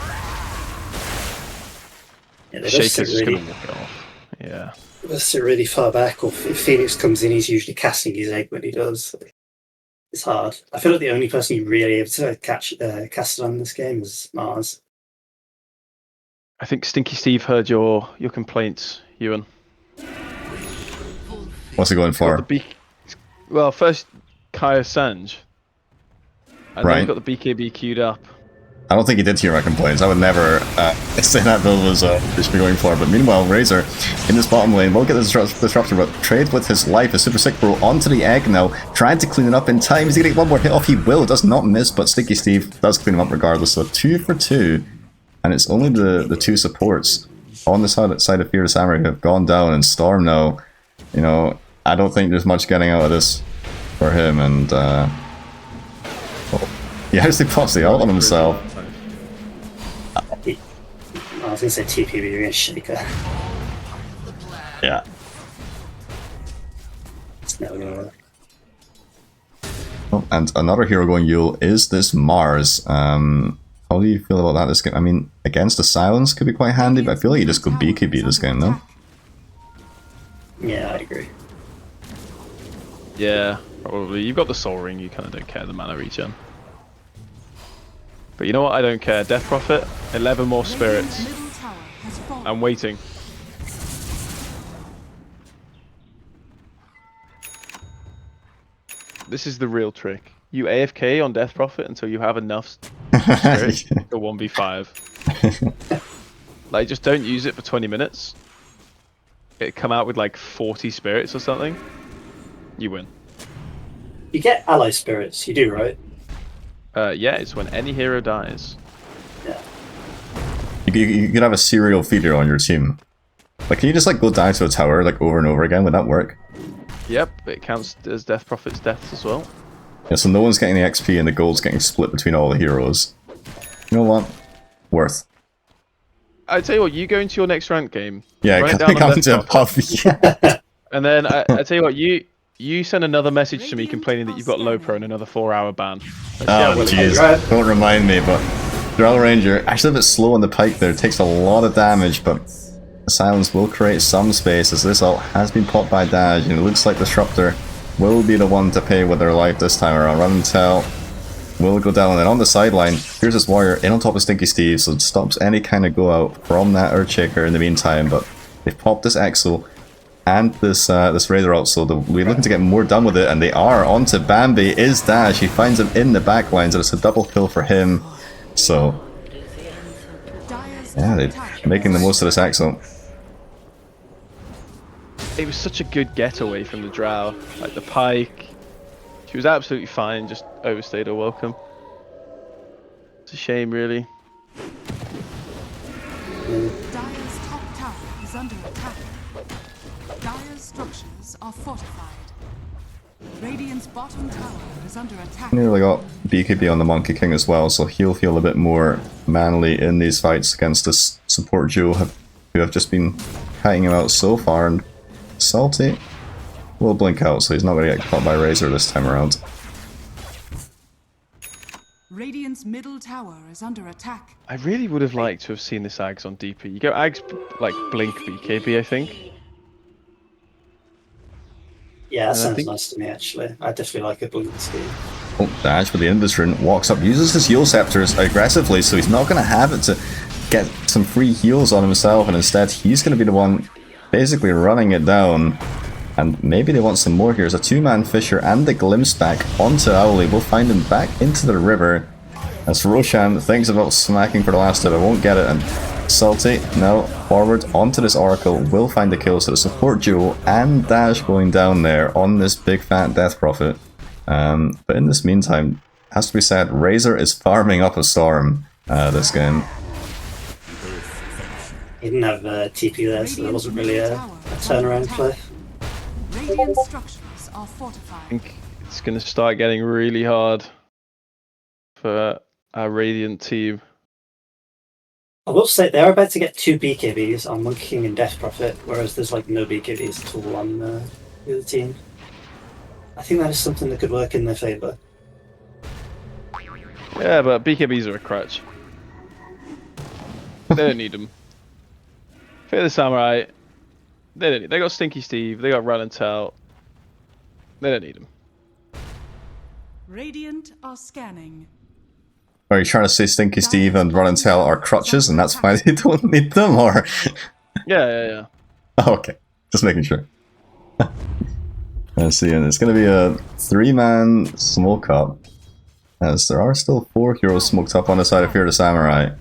Yeah, they both sit Shaker's just really, going to walk it off. Yeah. they both sit really far back. Or if Phoenix comes in, he's usually casting his egg when he does. It's hard. I feel like the only person you really able to cast it on in this game is Mars. I think Stinky Steve heard your complaints, Ewan. What's he going Got for? the beak. Well, first Kaya Sanj. And then Right. we got the BKB queued up. I don't think he did hear my complaints. I would never say that build was they should be going for. But meanwhile, Razor in this bottom lane will get the disruptor, but trade with his life. A Super Sick Bro onto the egg now, trying to clean it up in time. Is he going to get one more hit off? He will. Does not miss, but Sticky Steve does clean him up regardless. So 2 for 2, and it's only the 2 supports on the side of FearTheSamurai who have gone down. And Storm now, you know, I don't think there's much getting out of this for him. And he actually pops the ult on himself. I was going to say TPB against Shaker. Yeah. It's never going to work. Oh, and another hero going Yule is this Mars. How do you feel about that this game? I mean, against the Silence could be quite handy, but I feel like you just go BKB this game, no? Yeah, I agree. Yeah, probably. You've got the Soul Ring, you kind of don't care the mana regen. But you know what? I don't care. Death Prophet, 11 more spirits. Middle tower has fallen. I'm waiting. This is the real trick. You AFK on Death Prophet until you have enough spirits to 1v5. Like, just don't use it for 20 minutes. It come out with like 40 spirits or something. You win. You get ally spirits, you do, right? Yeah, it's when any hero dies. Yeah. You could have a serial feeder on your team. Like, can you just like go down to a tower like over and over again? Would that work? Yep, it counts as Death Prophet's deaths as well. Yeah, so no one's getting the XP and the gold's getting split between all the heroes. You know what? Worth. I tell you what, you go into your next rank game. Yeah, run it come down on into a Death puff. Yeah. And then I tell you what, you send another message to me complaining that you've got low pro and another 4-hour ban. Let's see how Oh, well it jeez. goes. Don't remind me, but Drow Ranger, actually a bit slow on the pike there. It takes a lot of damage, but the silence will create some space as this ult has been popped by Daj, and it looks like Disruptor will be the one to pay with their life this time around. Run and Tell will go down, and then on the sideline, here's this Warrior in on top of Stinky Steve, so it stops any kind of go out from that Earthshaker in the meantime, but they've popped this Exo and this Raider ult, so we're looking to get more done with it, and they are onto Bambi. Is Dash, he finds him in the back lines, and it's a double kill for him, so yeah, they're making the most of this Exo. It was such a good getaway from the Drow. Like the pike. She was absolutely fine, just overstayed her welcome. It's a shame, really. Dire's top tower is under attack. Dire's structures are fortified. Radiant's bottom tower is under attack. Nearly got BKB on the Monkey King as well, so he'll feel a bit more manly in these fights against this support duo who have just been kiting him out so far, and Salty will blink out, so he's not going to get caught by Razor this time around. Radiant's middle tower is under attack. I really would have liked to have seen this Ags on DP. You go Ags like blink BKB, I think. Yeah, that sounds think- nice to me actually. I definitely like a blink scheme. Oh, Dash with the Industrin walks up, uses his heal scepters aggressively, so he's not going to have it to get some free heals on himself, and instead he's going to be the one basically running it down. And maybe they want some more here. There's a two-man Fisher and the Glimpse back onto Owly. We'll find him back into the river as Roshan thinks about smacking for the last hit. I won't get it, and Salty now forward onto this Oracle will find the kill. So the support duo and Dash going down there on this big fat Death Prophet. But in this meantime, has to be said, Razor is farming up a storm this game. He didn't have TP there, so there wasn't really a turnaround play. Radiant structures are fortified. I think it's going to start getting really hard for our Radiant team. I will say they're about to get 2 BKBs on Monkey King and Death Prophet, whereas there's like no BKBs at all on the other team. I think that is something that could work in their favour. Yeah, but BKBs are a crutch. They don't need them. FearTheSamurai, they don't need. They got Stinky Steve. They got Run and Tell. They don't need them. Radiant are scanning. Are you trying to say Stinky Steve and Run and Tell are crutches, and that's why they don't need them, or? Yeah. Oh, okay, just making sure. Let's see, and it's going to be a 3-man smoke up, as there are still 4 heroes smoked up on the side of FearTheSamurai.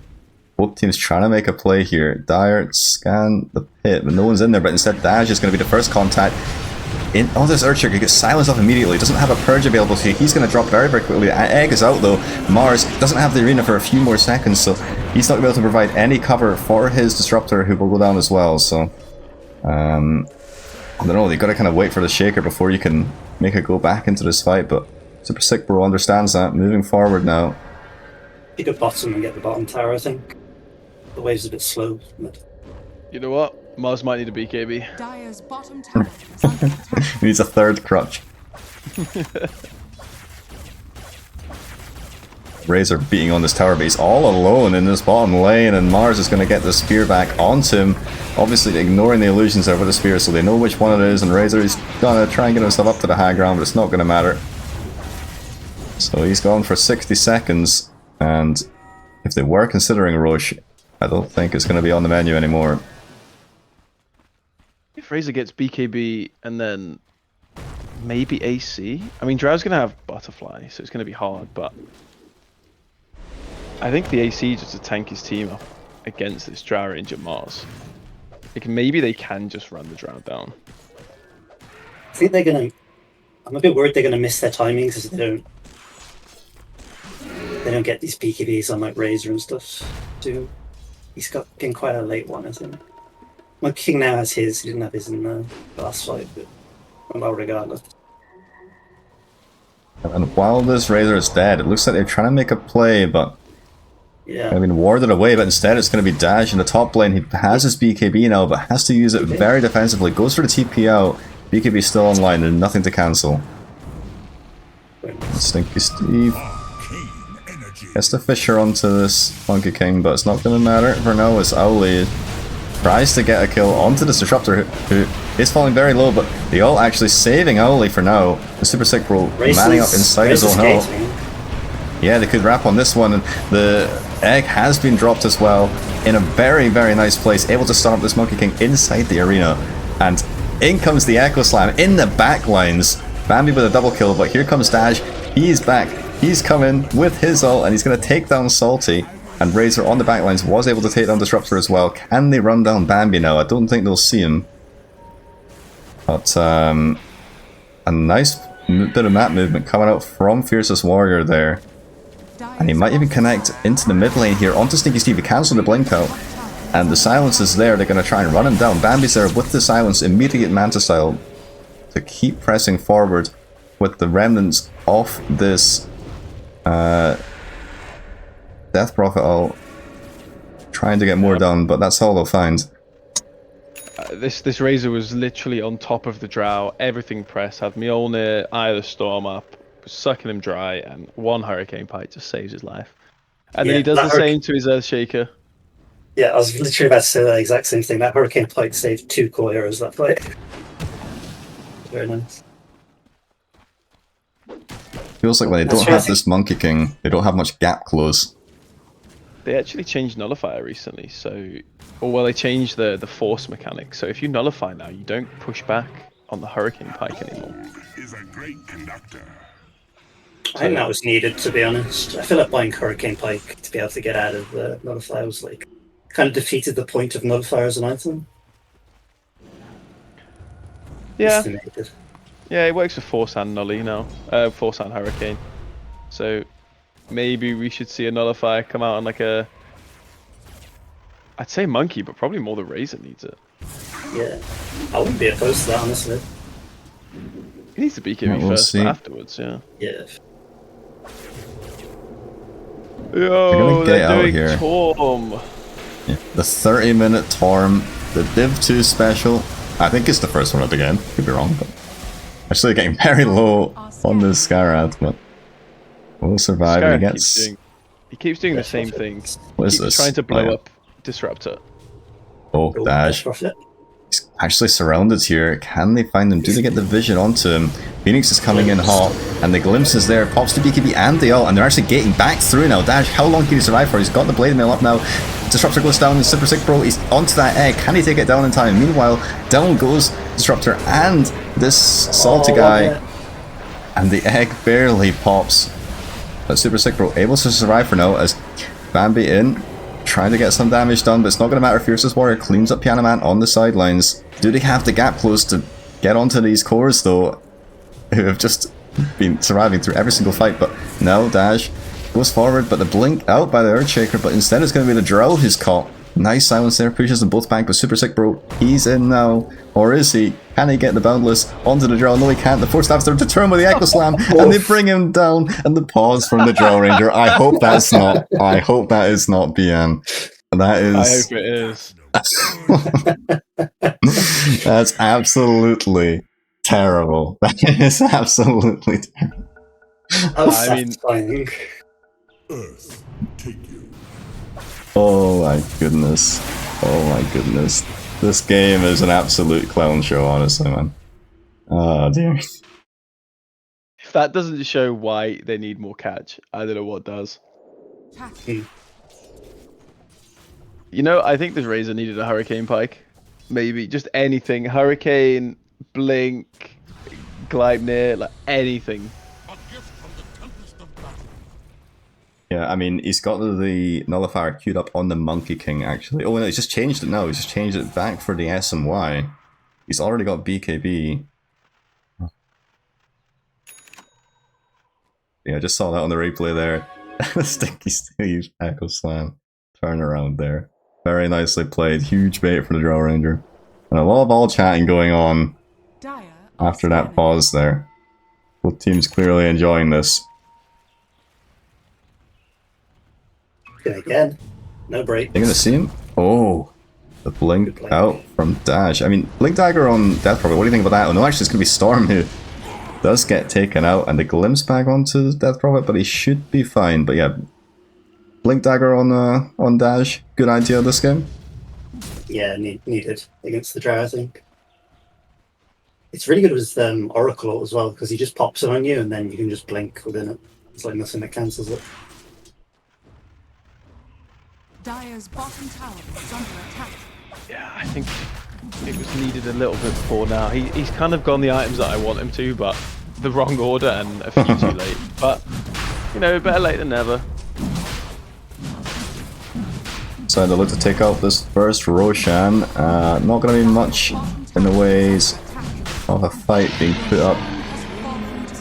Both teams trying to make a play here. Dire scan the pit, but no one's in there, but instead Dash is going to be the first contact. Oh, this Earthshaker gets silenced off immediately. Doesn't have a purge available, so he's going to drop very, very quickly. Egg is out though. Mars doesn't have the arena for a few more seconds, so he's not going to be able to provide any cover for his Disruptor, who will go down as well. So, I don't know. You've got to kind of wait for the Shaker before you can make a go back into this fight. But Super Sick Bro understands that. Moving forward now. You could bottom and get the bottom tower, I think. The wave's a bit slow. But You know what? Mars might need a BKB. Dire's bottom tower is under attack. He needs a third crutch. Razor beating on this tower, but he's all alone in this bottom lane, and Mars is going to get the spear back onto him. Obviously ignoring the illusions there with the spear, so they know which one it is, and Razor is going to try and get himself up to the high ground, but it's not going to matter. So he's gone for 60 seconds, and if they were considering Roche, I don't think it's going to be on the menu anymore. If Razor gets BKB and then maybe AC, I mean Drow's going to have Butterfly, so it's going to be hard, but I think the AC just to tank his team up against this Drow range at Mars. Like maybe they can just run the Drow down. I think they're gonna. I'm a bit worried they're gonna miss their timings because they don't get these BKBs on like Razor and stuff. Too. He's got been quite a late one, isn't he? Monkey King now has his. He didn't have his in the last fight, but well, regardless. And while this Razor is dead, it looks like they're trying to make a play, but Yeah. I mean, warded away, but instead it's going to be Dash in the top lane. He has his BKB now, but has to use it very defensively. Goes for the TP out. BKB still online and nothing to cancel. Stinky Steve gets the Fisher onto this Monkey King, but it's not going to matter for now as Owly tries to get a kill onto this Disruptor who is falling very low, but the ult actually saving Owly for now. The Super Sick Bro manning up inside his own ult. Yeah, they could wrap on this one, and the egg has been dropped as well in a very, very nice place, able to stun up this Monkey King inside the arena. And in comes the Echo Slam in the back lines. Bambi with a double kill, but here comes Dash. He's back. He's coming with his ult, and he's going to take down Salty. And Razor on the backlines was able to take down Disruptor as well. Can they run down Bambi now? I don't think they'll see him. But a nice bit of map movement coming out from Fiercest Warrior there. And he might even connect into the mid lane here onto Stinky Steve. He cancelled the blink out. And the silence is there. They're going to try and run him down. Bambi's there with the silence. Immediate Manta style to keep pressing forward with the remnants of this Death Prophet ult, trying to get more done, but that's all they'll find. This Razor was literally on top of the Drow, everything pressed, had Mjolnir, Eye of the Storm up, was sucking him dry, and one Hurricane Pike just saves his life. And then he does the same to his Earthshaker. Yeah, I was literally about to say that exact same thing. That Hurricane Pike saved 2 core heroes that fight. Very nice. Feels like when they don't have this Monkey King, they don't have much gap close. They actually changed Nullifier recently, so... Or well, they changed the force mechanic, so if you Nullify now, you don't push back on the Hurricane Pike anymore. Is a great conductor. I think that was needed, to be honest. I feel like buying Hurricane Pike to be able to get out of the Nullifier was like... kind of defeated the point of Nullifier as an item. Yeah. Yeah, it works for Force and Nully now. Force and Hurricane. So... maybe we should see a Nullifier come out on like a... I'd say Monkey, but probably more the Razor needs it. Yeah. I wouldn't be opposed to that, honestly. He needs to BKB first, but afterwards, yeah. Yeah. Yo, they're doing here. Torm. Yeah. The 30-minute Torm, the Div2 special. I think it's the first one up again. Could be wrong, but... actually getting very low on this Skyrath, but... we'll survive. And he keeps doing the same thing. What is he keeps this? trying to blow up Disruptor. Oh, Dash. He's actually surrounded here. Can they find him? Do they get the vision onto him? Phoenix is coming in hot, and the glimpse is there. Pops the BKB and the ult, and they're actually getting back through now. Dash, how long can he survive for? He's got the Blade Mail up now. Disruptor goes down, Super Sick Bro, he's onto that egg. Can he take it down in time? Meanwhile, down goes Disruptor and this Salty guy. And the egg barely pops. But Super Sick Bro able to survive for now as Bambi in, trying to get some damage done, but it's not going to matter. Fiercest Warrior cleans up Piano Man on the sidelines. Do they have the gap close to get onto these cores though, who have just been surviving through every single fight? But no, Dash goes forward, but the blink out by the Earthshaker, but instead it's going to be the Drow who's caught. Nice silence there, pushes them both back, but Super Sick Bro, he's in now. Or is he? Can he get the Boundless onto the Drow? No, he can't. The Force Staffs are determined with the Echo Slam, and they bring him down. And the pause from the Drow Ranger. I hope that's not. I hope that is not BN. That is. I hope it is. That's absolutely terrible. That is absolutely terrible. I mean, Earth, take you. Oh my goodness. Oh my goodness. This game is an absolute clown show, honestly, man. Oh dear. If that doesn't show why they need more catch, I don't know what does. You know, I think this Razor needed a Hurricane Pike. Maybe just anything. Hurricane, Blink, Gleipnir, like anything. Yeah, I mean, he's got the Nullifier queued up on the Monkey King, actually. Oh, no, he's just changed it now. He's just changed it back for the S and Y. He's already got BKB. Yeah, I just saw that on the replay there. Stinky Steve Echo Slam. Turn around there. Very nicely played. Huge bait for the Drow Ranger. And a lot of all chatting going on Dire are after that scanning. pause there. Both teams clearly enjoying this. And again, no breaks. Are you gonna see him? Oh, the blink Good play. out from Dash. I mean, Blink Dagger on Death Prophet. What do you think about that? Oh no, actually it's gonna be Storm who does get taken out, and the glimpse back onto Death Prophet, but he should be fine. But yeah, Blink Dagger on Dash. Good idea this game. Yeah, needed against the Drow, I think. It's really good with Oracle as well, because he just pops it on you and then you can just blink within it. It's like nothing that cancels it. Dire's bottom tower is under attack. Yeah, I think it was needed a little bit before now. He's kind of gone the items that I want him to, but the wrong order and a few too late. But, you know, better late than never. So they look to take out this first Roshan. Not going to be much in the ways of a fight being put up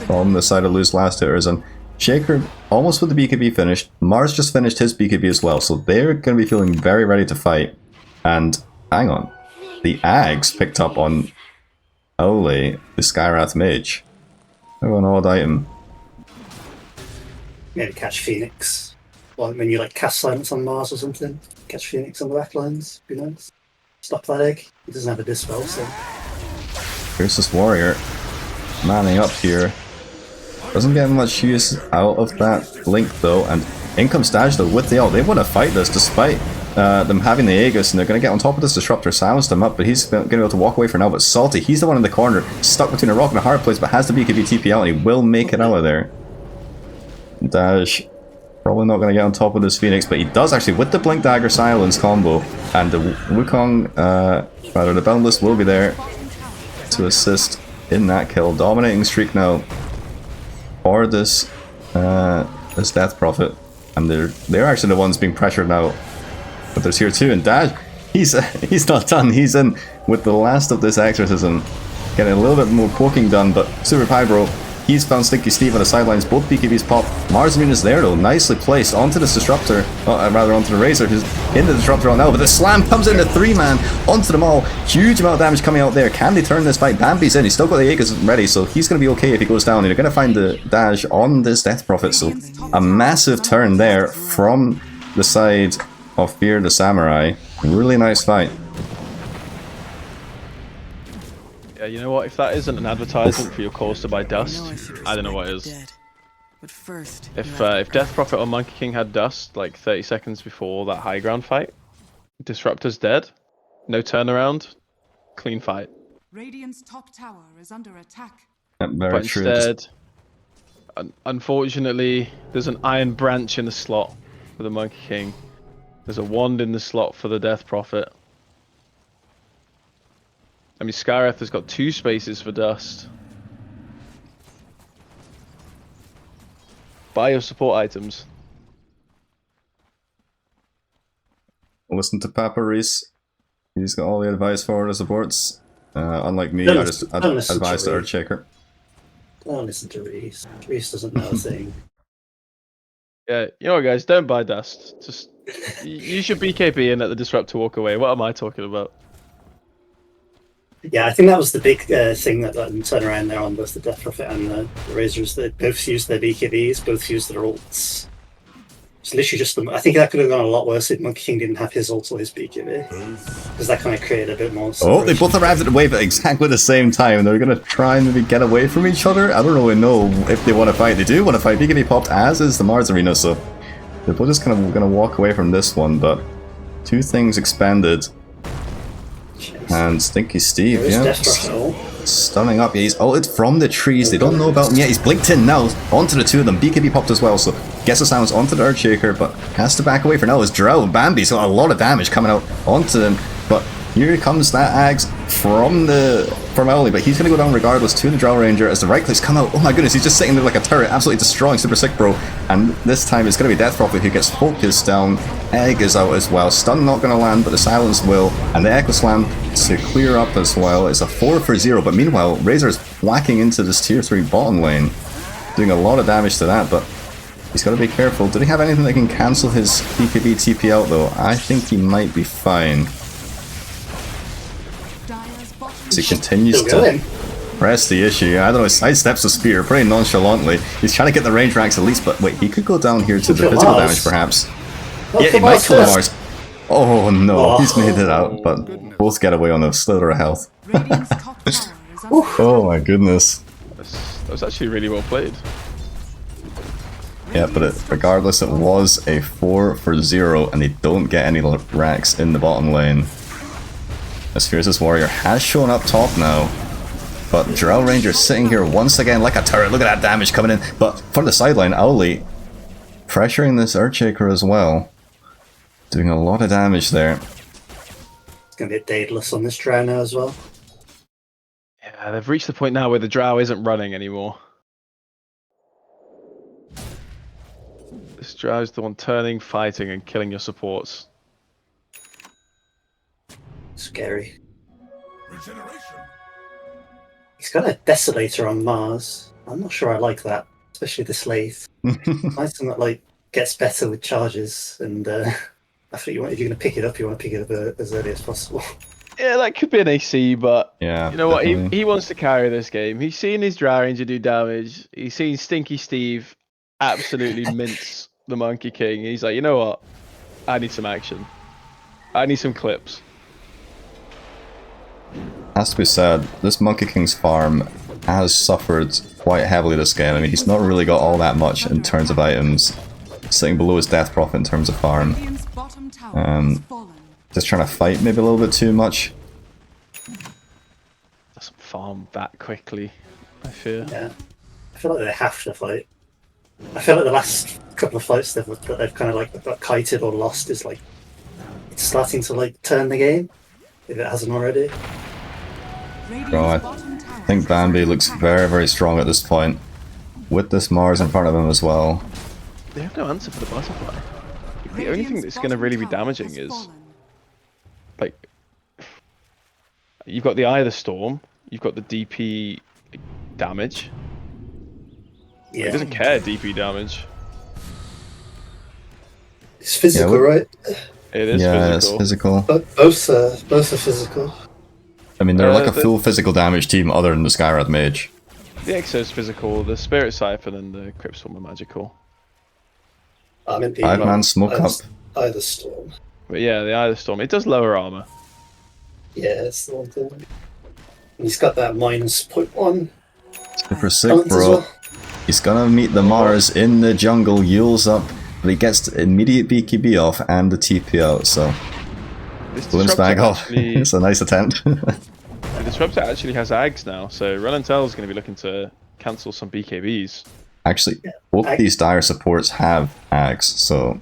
from the side of Lugh's last hitters. And Shaker almost with the BKB finished. Mars just finished his BKB as well, so they're going to be feeling very ready to fight. And hang on, the Ags picked up on Ole, the Skyrath Mage. Oh, an odd item. Maybe catch Phoenix. Well, when you like cast silence on Mars or something, catch Phoenix on the backlines. Be nice. Stop that egg. He doesn't have a dispel, so. Here's this warrior manning up here. Doesn't get much use out of that blink though, and in comes Dash though with the ult. They want to fight this despite them having the Aegis, and they're going to get on top of this Disruptor, silence them up, but he's going to be able to walk away for now. But Salty, he's the one in the corner, stuck between a rock and a hard place, but has the BKB TP out, and he will make it out of there. Dash probably not going to get on top of this Phoenix, but he does actually with the Blink Dagger Silence combo, and the Wukong, rather the Boundless will be there to assist in that kill. Dominating streak now for this this Death Prophet, and they're actually the ones being pressured now. But there's here too, and Dash, he's not done. He's in with the last of this exorcism, getting a little bit more poking done. But Super Pybro, he's found Stinky Steve on the sidelines. Both BKBs pop. Mars Immune is there though, nicely placed onto this Disruptor, rather onto the Razor, who's in the Disruptor right now. But the slam comes in, the 3-man onto them all. Huge amount of damage coming out there. Can they turn this fight? Bambi's in. He's still got the Aegis ready, so he's going to be okay if he goes down. And they're going to find the Dash on this Death Prophet. So a massive turn there from the side of Fear the Samurai. Really nice fight. Yeah, you know what? If that isn't an advertisement for your cause to buy Dust, I don't know what is. But first, If Death Prophet or Monkey King had Dust like 30 seconds before that high ground fight, Disruptor's dead, no turnaround, clean fight. Radiant's top tower is under attack. Yep, very But true. instead, unfortunately, there's an Iron Branch in the slot for the Monkey King. There's a wand in the slot for the Death Prophet. I mean, Skyrath has got 2 spaces for Dust. Buy your support items. Listen to Papa Reese. He's got all the advice for the supports. Unlike me, Don't I listen- just don't listen to advised the Reese. Earthshaker. Don't listen to Reese. Reese doesn't know a thing. Yeah, you know what, guys? Don't buy Dust. Just you should BKB and let the Disruptor walk away. What am I talking about? Yeah, I think that was the big thing that let them turn around there on both the Death Prophet and the Razors. They both used their BKBs, both used their ults. It's literally just them. I think that could have gone a lot worse if Monkey King didn't have his ult or his BKB, because that kind of created a bit more. Oh, they both separation. arrived at the wave at exactly the same time. They're going to try and maybe get away from each other. I don't really know if they want to fight. They do want to fight. BKB popped, as is the Mars Arena, so they're both just kind of going to walk away from this one. But 2 things expanded. And Stinky Steve, There's yeah, Death Prophet ult. stunning up. Yeah, he's ulted from the trees. They don't know about him yet. He's blinked in now onto the 2 of them. BKB popped as well, so gets the silence onto the Earthshaker, but has to back away for now. As Drow and Bambi's got a lot of damage coming out onto them. But here comes that Axe from Owly, but he's going to go down regardless to the Drow Ranger as the right clicks come out. Oh my goodness, he's just sitting there like a turret, absolutely destroying Super Sick Bro. And this time it's going to be Death Prophet who gets focused down. Egg is out as well. Stun not going to land, but the silence will. And the Echo Slam to clear up as well. It's a 4 for 0, but meanwhile, Razor is whacking into this tier 3 bottom lane, doing a lot of damage to that, but He's got to be careful. Did he have anything that can cancel his BKB TP out though? I think he might be fine. As he continues to press the issue. I don't know, he sidesteps the spear pretty nonchalantly. He's trying to get the range racks at least, but wait, he could go down here to the physical damage perhaps. Yeah, he might kill Mars. Oh no, he's made it out, but both get away on a slither of health. Oh my goodness. That was actually really well played. Yeah, but regardless, it was a 4 for 0, and they don't get any racks in the bottom lane. As Fiercest Warrior has shown up top now, but Drow Ranger sitting here once again like a turret. Look at that damage coming in. But for the sideline, Owly pressuring this Earthshaker as well, doing a lot of damage there. It's going to be a Daedalus on this Drow now as well. Yeah, they've reached the point now where the Drow isn't running anymore. This Drow is the one turning, fighting, and killing your supports. Scary. Regeneration. He's got a Desolator on Mars. I'm not sure I like that, especially the Slave. Nice one that like gets better with charges, and I think if you're going to pick it up, you want to pick it up as early as possible. Yeah, that could be an AC, but Yeah, you know what? definitely. He wants to carry this game. He's seen his Drow Ranger do damage. He's seen Stinky Steve absolutely mince the Monkey King. He's like, you know what? I need some action. I need some clips. Has to be said, this Monkey King's farm has suffered quite heavily this game. I mean, he's not really got all that much in terms of items, sitting below his death profit in terms of farm. Just trying to fight maybe a little bit too much. Doesn't farm that quickly, I fear. Yeah, I feel like they have to fight. I feel like the last couple of fights that they've kind of like got kited or lost is like it's starting to like turn the game if it hasn't already. Bro, I think Bambi looks very, very strong at this point, with this Mars in front of him as well. They have no answer for the butterfly. The only thing that's going to really be damaging is, like, you've got the Eye of the Storm, you've got the DP damage. Yeah, He doesn't care DP damage. It's physical, Yeah, right? It is Yeah, physical. it's physical. But both are physical. I mean, they're like a the- full physical damage team other than the Skywrath Mage. The Exo's physical, the Spirit Siphon and the Crypt Storm are magical. I mean, the 5-man smoke up. Eye of the Storm. But yeah, the Eye of the Storm, it does lower armor. Yeah, it's the one thing. And he's got that -0.1. Super sick, balance as bro. well. He's gonna meet the Mars in the jungle, Yule's up, but he gets the immediate BKB off and the TP out, so This Bloom's back Disruptor off. actually, It's a nice attempt. the Disruptor actually has Ags now, so Relentel is going to be looking to cancel some BKBs. Actually, both these dire supports have Ags, so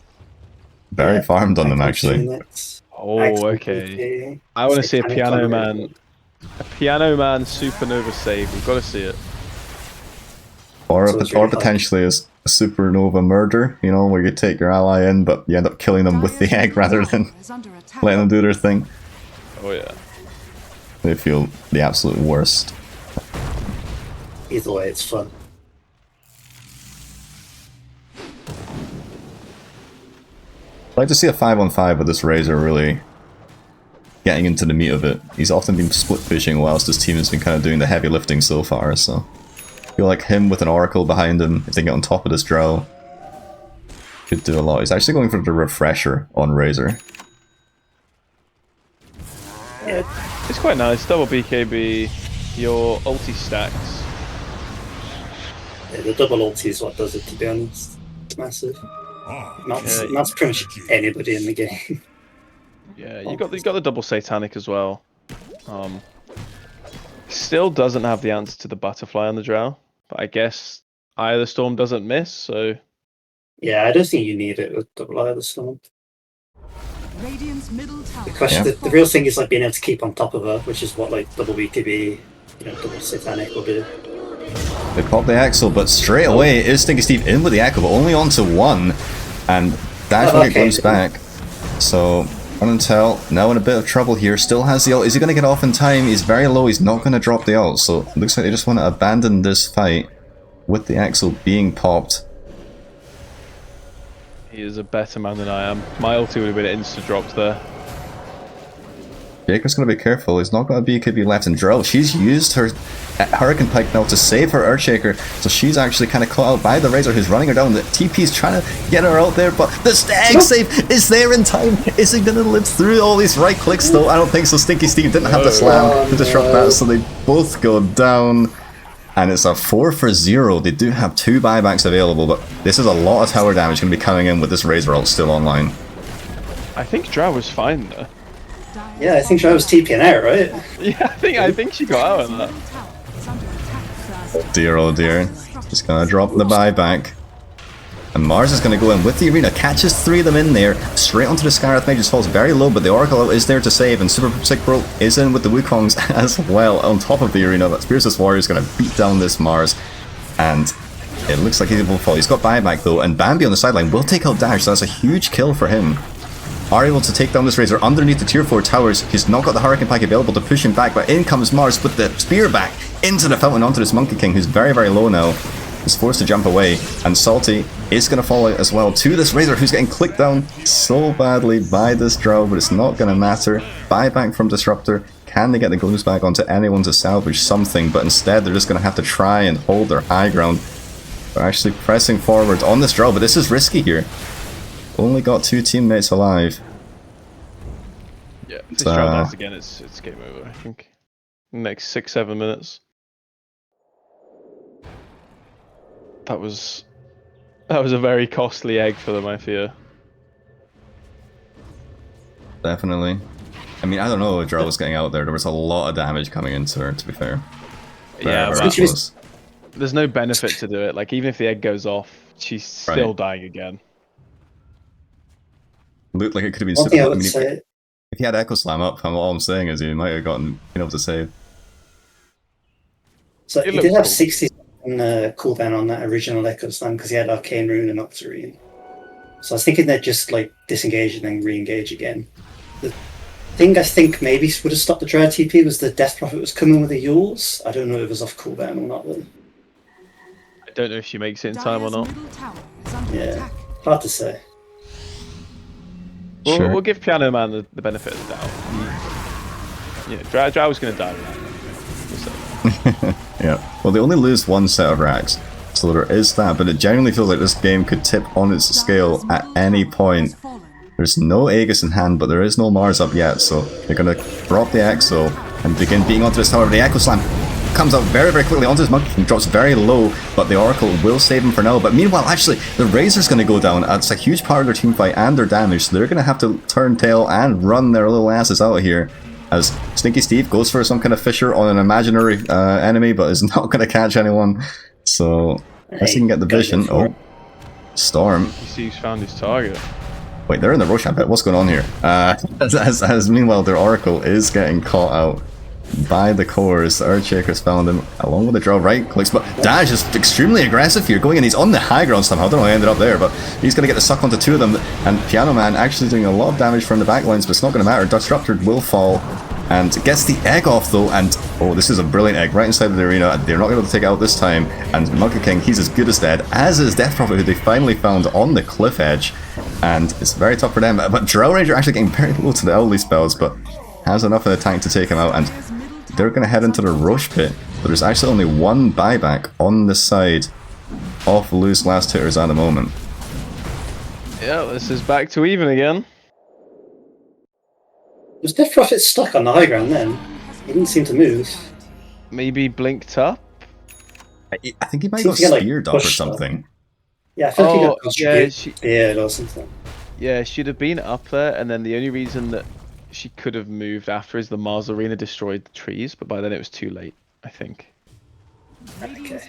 very farmed on them actually. Oh, okay. I want to see a Piano Man Supernova save. We've got to see it. Or, So it's really potentially as a supernova murder, you know, where you take your ally in, but you end up killing them with the egg rather than letting them do their thing. Oh yeah. They feel the absolute worst. Either way, it's fun. I'd like to see a 5-on-5 with this Razor really getting into the meat of it. He's often been split fishing whilst his team has been kind of doing the heavy lifting so far, so I feel like him with an Oracle behind him, if they get on top of this Drow, could do a lot. He's actually going for the Refresher on Razor. Yeah, it's quite nice. Double BKB, your ulti stacks. Yeah, the double ulti is what does it, to be honest. It's massive. That's pretty much anybody in the game. Yeah, you got the double Satanic as well. Still doesn't have the answer to the butterfly on the Drow, but I guess Eye of the Storm doesn't miss, so Yeah, I don't think you need it with double Eye of the Storm. Radiant's middle tower. The question, the real thing is like being able to keep on top of her, which is what like double BKB, double Satanic will do. They pop the Axle, but straight away is Stinky Steve in with the Echo, but only onto one, and that's when it goes back. So Relentel now in a bit of trouble here, still has the ult. Is he going to get off in time? He's very low, he's not going to drop the ult, so it looks like they just want to abandon this fight with the Axle being popped. He is a better man than I am. My ulti would have been insta-dropped there. Jaker's going to be careful. He's not going to be BKB left in drill. She's used her Hurricane Pike now to save her Earthshaker, so she's actually kind of caught out by the Razor who's running her down. The TP's trying to get her out there, but the stag save is there in time. Is he going to live through all these right clicks though? I don't think so. Stinky Steve didn't have the slam to disrupt that, so they both go down. And it's a 4 for 0. They do have 2 buybacks available, but this is a lot of tower damage going to be coming in with this Razor ult still online. I think Drow was fine there. Yeah, I think I was TPing out, right? Yeah, I think she got out on that. Oh dear. Just gonna drop the buyback. And Mars is gonna go in with the arena, catches 3 of them in there, straight onto the Scarlet Mage, just falls very low, but the Oracle is there to save, and Super Sick Bro is in with the Wukongs as well on top of the arena. But Spearless Warrior is gonna beat down this Mars, and it looks like he's able to fall. He's got buyback though, and Bambi on the sideline will take out Dash, so that's a huge kill for him. Are able to take down this Razor underneath the tier 4 towers. He's not got the Hurricane Pike available to push him back, but in comes Mars with the spear back into the fountain onto this Monkey King, who's very, very low now. He's forced to jump away, and Salty is going to fall out as well to this Razor, who's getting clicked down so badly by this Drow, but it's not going to matter. Buyback from Disruptor. Can they get the glues back onto anyone to salvage something? But instead, they're just going to have to try and hold their high ground. They're actually pressing forward on this Drow, but this is risky here. Only got 2 teammates alive. Yeah, if this Drow dies again, it's game over, I think. Next 6-7 minutes. That was a very costly egg for them, I fear. Definitely. I mean, I don't know if Drow was getting out there. There was a lot of damage coming into her, to be fair. Yeah, very close. There's no benefit to do it. Like, even if the egg goes off, she's still dying again. Looked like it could have been One thing I would mean, say, if he had Echo Slam up, all I'm saying is he might have been able to save. so It he did looks have cool. 60 cooldown on that original Echo Slam because he had Arcane Rune and Octarine. So I was thinking they'd just like disengage and then re-engage again. The thing I think maybe would have stopped the Dry TP was the Death Prophet was coming with the Yules. I don't know if it was off cooldown or not though. I don't know if she makes it in time or not. Yeah, hard to say. Sure. We'll give Piano Man the benefit of the doubt. Yeah, Drow was going to die with that. We'll say. Yeah. Well, they only lose 1 set of racks, so there is that, but it genuinely feels like this game could tip on its scale at any point. There's no Aegis in hand, but there is no Mars up yet, so they're going to drop the Exo and begin beating onto this tower. The Echo Slam comes out very, very quickly onto his Monkey King, drops very low, but the Oracle will save him for now. But meanwhile, actually, the Razor's going to go down. It's a huge part of their team fight and their damage, so they're going to have to turn tail and run their little asses out of here. As Stinky Steve goes for some kind of Fisher on an imaginary enemy, but is not going to catch anyone. So, unless he can get the vision. Oh, Storm. He's found his target. Wait, they're in the Roshan pit. What's going on here? As meanwhile, their Oracle is getting caught out by the cores. The Earthshaker's found him along with the Drow right clicks, but Dash is extremely aggressive here, going in. He's on the high ground somehow. I don't know how he ended up there, but he's going to get the suck onto 2 of them. And Piano Man actually doing a lot of damage from the backlines, but it's not going to matter. Disruptor will fall and gets the egg off though. And oh, this is a brilliant egg right inside of the arena. They're not able to take it out this time. And Monkey King, he's as good as dead, as is Death Prophet, who they finally found on the cliff edge. And it's very tough for them. But Drow Ranger actually getting very low to the Owly spells, but has enough in the tank to take him out. And they're going to head into the Roche pit, but there's actually only 1 buyback on the side of Lugh's last hitters at the moment. Yeah, this is back to even again. Was Death Prophet stuck on the high ground then? He didn't seem to move. Maybe blinked up. I think he might Seems have to got get, like, speared up or pushed up. something. Yeah, I feel like he got yeah, contributed or something. Yeah, she'd have been up there, and then the only reason that she could have moved after is the Mars Arena destroyed the trees, but by then it was too late, I think. Okay.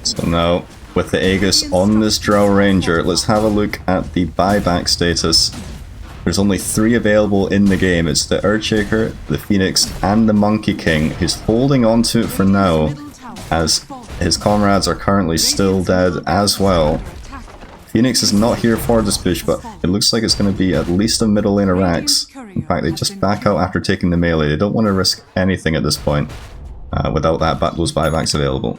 So now, with the Aegis on this Drow Ranger, let's have a look at the buyback status. There's only 3 available in the game. It's the Earthshaker, the Phoenix, and the Monkey King, who's holding on to it for now, as his comrades are currently still dead as well. Phoenix is not here for this push, but it looks like it's going to be at least a middle lane of Rax. In fact, they just back out after taking the melee. They don't want to risk anything at this point without those buybacks available.